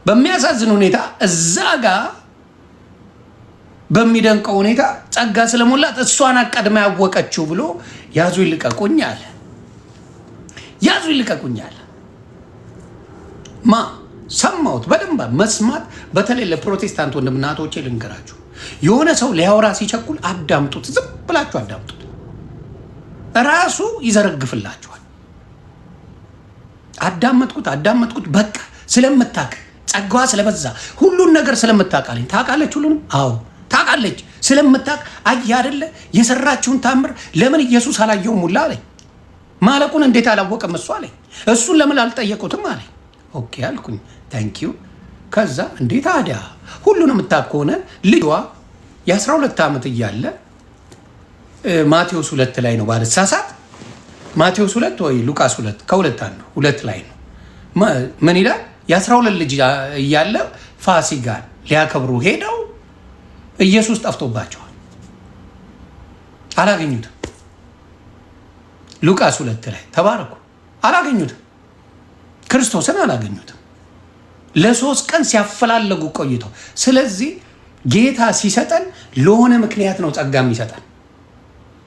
በሚያሳዝን ሁኔታ እዛ ጋር በሚደንቀው ሁኔታ ጸጋ ስለሞላት እሷን ቀድማ ያወቀችው ብሎ ያዙ ይልቀቁኝ አለ። ያዙ ይልቀቁኝ አለ። ሰማሁት። በደንብ መስማት፣ በተለይ ለፕሮቴስታንት ወንድምና እህቶቼ ልንገራችሁ፣ የሆነ ሰው ሊያወራ ሲቸኩል አዳምጡት። ዝም ብላችሁ አዳምጡት። ራሱ ይዘረግፍላችኋል። አዳመጥኩት። በቃ ስለምታቅ ጸጋዋ ስለበዛ ሁሉን ነገር ስለምታቅ አለኝ። ታውቃለች፣ ሁሉንም አዎ ታውቃለች። ስለምታቅ አየህ አይደለ የሰራችውን ታምር ለምን ኢየሱስ አላየውም ሁላ አለኝ። ማለቁን እንዴት አላወቀም እሱ አለኝ። እሱን ለምን አልጠየቁትም አለኝ። ኦኬ አልኩኝ፣ ታንኪዩ። ከዛ እንዴት ታዲያ ሁሉንም የምታውቅ ከሆነ ልጇ የ12 ዓመት እያለ ማቴዎስ 2 ላይ ነው ባልሳሳት፣ ማቴዎስ 2 ወይ ሉቃስ 2 ከሁለት አንዱ 2 ላይ ነው። ምን ይላል? የ12 ልጅ እያለ ፋሲካን ሊያከብሩ ሄደው ኢየሱስ ጠፍቶባቸዋል፣ አላገኙትም። ሉቃስ 2 ላይ ተባረኩ፣ አላገኙትም። ክርስቶስን አላገኙትም። ለ3 ቀን ሲያፈላለጉ ቆይተው። ስለዚህ ጌታ ሲሰጠን ለሆነ ምክንያት ነው ጸጋ የሚሰጠን።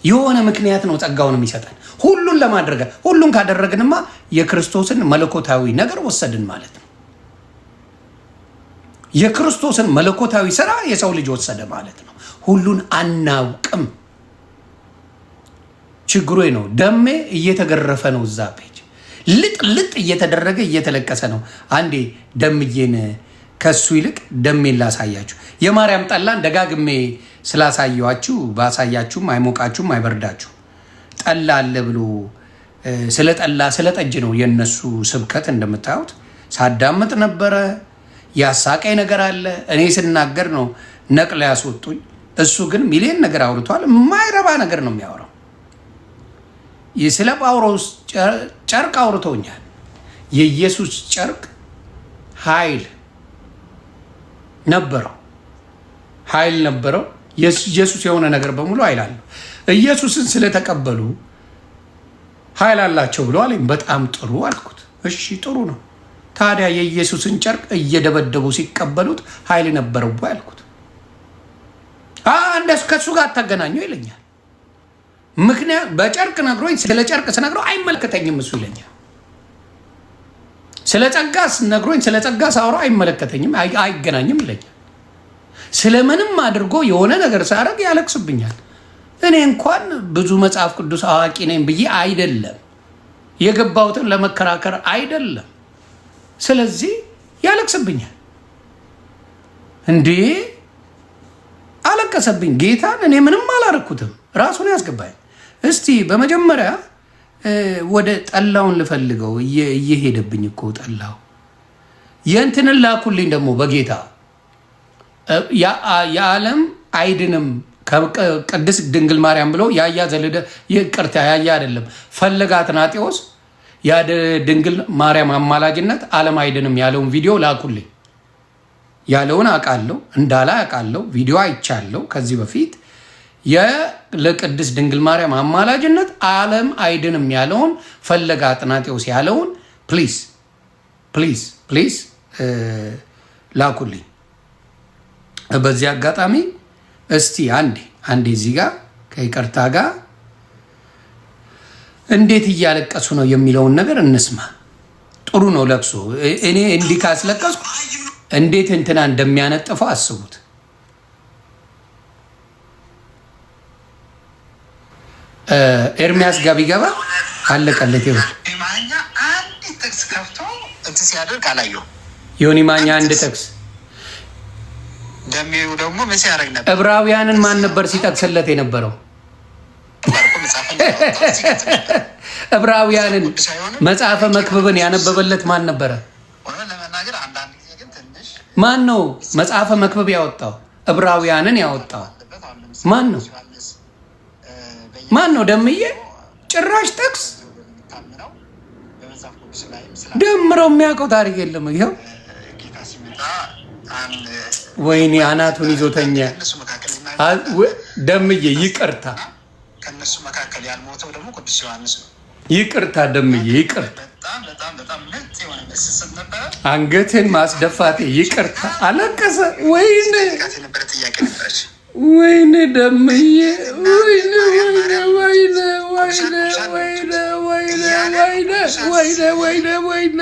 የሆነ ምክንያት ነው ጸጋውን የሚሰጠን። ሁሉን ለማድረግ ሁሉን ካደረግንማ የክርስቶስን መለኮታዊ ነገር ወሰድን ማለት ነው። የክርስቶስን መለኮታዊ ስራ የሰው ልጅ ወሰደ ማለት ነው። ሁሉን አናውቅም። ችግሩ ነው። ደሜ እየተገረፈ ነው። እዛ ፔጅ ልጥ እየተደረገ እየተለቀሰ ነው። አንዴ ደምዬን ከሱ ይልቅ ደሜን ላሳያችሁ። የማርያም ጠላን ደጋግሜ ስላሳያችሁ ባሳያችሁም አይሞቃችሁም አይበርዳችሁ። ጠላ አለ ብሎ ስለ ጠላ ስለ ጠጅ ነው የነሱ ስብከት። እንደምታዩት ሳዳምጥ ነበረ። ያሳቀኝ ነገር አለ። እኔ ስናገር ነው ነቅለ ያስወጡኝ። እሱ ግን ሚሊዮን ነገር አውርቷል። የማይረባ ነገር ነው የሚያወራው። ስለ ጳውሎስ ጨርቅ አውርተውኛል። የኢየሱስ ጨርቅ ኃይል ነበረው። ኢየሱስ የሆነ ነገር በሙሉ ኃይል አለው። ኢየሱስን ስለተቀበሉ ኃይል አላቸው ብሎ አለኝ። በጣም ጥሩ አልኩት። እሺ ጥሩ ነው። ታዲያ የኢየሱስን ጨርቅ እየደበደቡ ሲቀበሉት ኃይል ነበረው አልኩት። እንደሱ ከሱ ጋር አታገናኘው ይለኛል። ምክንያት በጨርቅ ነግሮኝ ስለ ጨርቅ ስነግረው አይመለከተኝም እሱ ይለኛል። ስለ ጸጋ ነግሮኝ ስለ ጸጋ ሳወራው አይመለከተኝም፣ አይገናኝም ይለኛል። ስለምንም አድርጎ የሆነ ነገር ሳደርግ ያለቅስብኛል። እኔ እንኳን ብዙ መጽሐፍ ቅዱስ አዋቂ ነኝ ብዬ አይደለም የገባሁትን ለመከራከር አይደለም። ስለዚህ ያለቅስብኛል። እንዴ አለቀሰብኝ ጌታን። እኔ ምንም አላረኩትም፣ ራሱን ያስገባኝ። እስቲ በመጀመሪያ ወደ ጠላውን ልፈልገው። እየሄደብኝ እኮ ጠላው። የእንትንን ላኩልኝ ደግሞ በጌታ የዓለም አይድንም ቅድስት ድንግል ማርያም ብሎ ያያ ዘልደ ይቅርታ፣ ያያ አይደለም ፈለገ አትናቴዎስ ድንግል ማርያም አማላጅነት ዓለም አይድንም ያለውን ቪዲዮ ላኩልኝ። ያለውን አውቃለሁ እንዳላ አውቃለሁ። ቪዲዮ አይቻለሁ ከዚህ በፊት ለቅድስት ድንግል ማርያም አማላጅነት ዓለም አይድንም ያለውን ፈለገ አትናቴዎስ ያለውን ፕሊዝ ላኩልኝ። በዚህ አጋጣሚ እስቲ አንዴ እዚህ ጋር ከይቅርታ ጋር እንዴት እያለቀሱ ነው የሚለውን ነገር እንስማ። ጥሩ ነው ለቅሶ። እኔ እንዲህ ካስለቀስኩ እንዴት እንትና እንደሚያነጥፈው አስቡት። ኤርሚያስ ጋር ቢገባ አለቀለት። ዮኒ ማኛ አንድ ጥቅስ ደሜው ደግሞ ምን ሲያደርግ ነበር? ዕብራውያንን ማን ነበር ሲጠቅስለት የነበረው? ዕብራውያንን መጽሐፈ መክብብን ያነበበለት ማን ነበረ? ማን ነው መጽሐፈ መክብብ ያወጣው? ዕብራውያንን ያወጣው ማን ነው? ማን ነው? ደምዬ ጭራሽ ጠቅስ ደምረው የሚያውቀው ታሪክ የለም። ይኸው ወይኔ አናቱን ይዞተኛ። ደምዬ ይቅርታ፣ ከነሱ መካከል ያልሞተው ደግሞ ቅዱስ ዮሐንስ ነው። ይቅርታ ደምዬ ይቅርታ፣ አንገትን ማስደፋቴ ይቅርታ። አለቀሰ። ወይኔ ወይኔ ደምዬ ወይኔ ወይኔ ወይኔ ወይኔ ወይኔ ወይኔ ወይኔ ወይኔ ወይኔ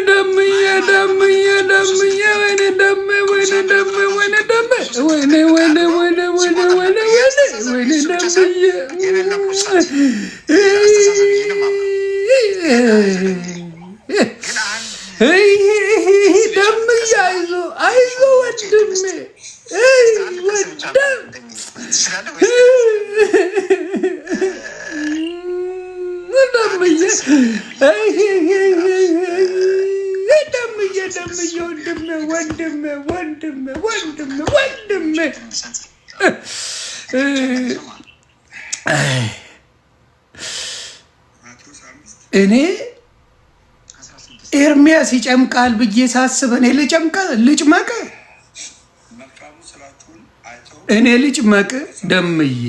ደምዬ ደምዬ ደምዬ ወይኔ ደሜ ወይኔ ደሜ ወይኔ ደሜ ወይኔ ወይኔ ወይኔ ወይኔ ወይኔ ወይኔ ደምዬ ደምዬ አይዞ አይዞ ወንድሜ እኔ ኤርሚያስ ይጨምቃል ብዬ ሳስብ እኔ ልጭመቅ እኔ ልጭመቅ ደምዬ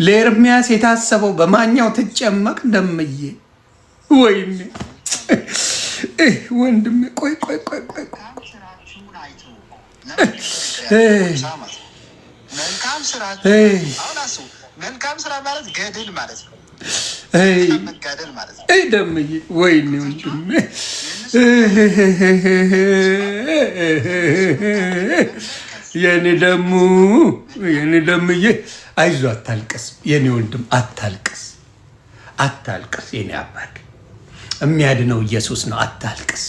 ለኤርሚያስ የታሰበው በማኛው ትጨመቅ ደምዬ ወይኔ ወንድሜ ቆይ ቆይ ቆይ ቆይ መልካም ስራ ማለት ገድል ማለት ነው። ደምዬ ወይኔ ወንድሜ የኔ ደሙ የኔ ደምዬ አይዞ አታልቅስ የኔ ወንድም አታልቅስ አታልቅስ የኔ አባት የሚያድነው ኢየሱስ ነው። አታልቅስ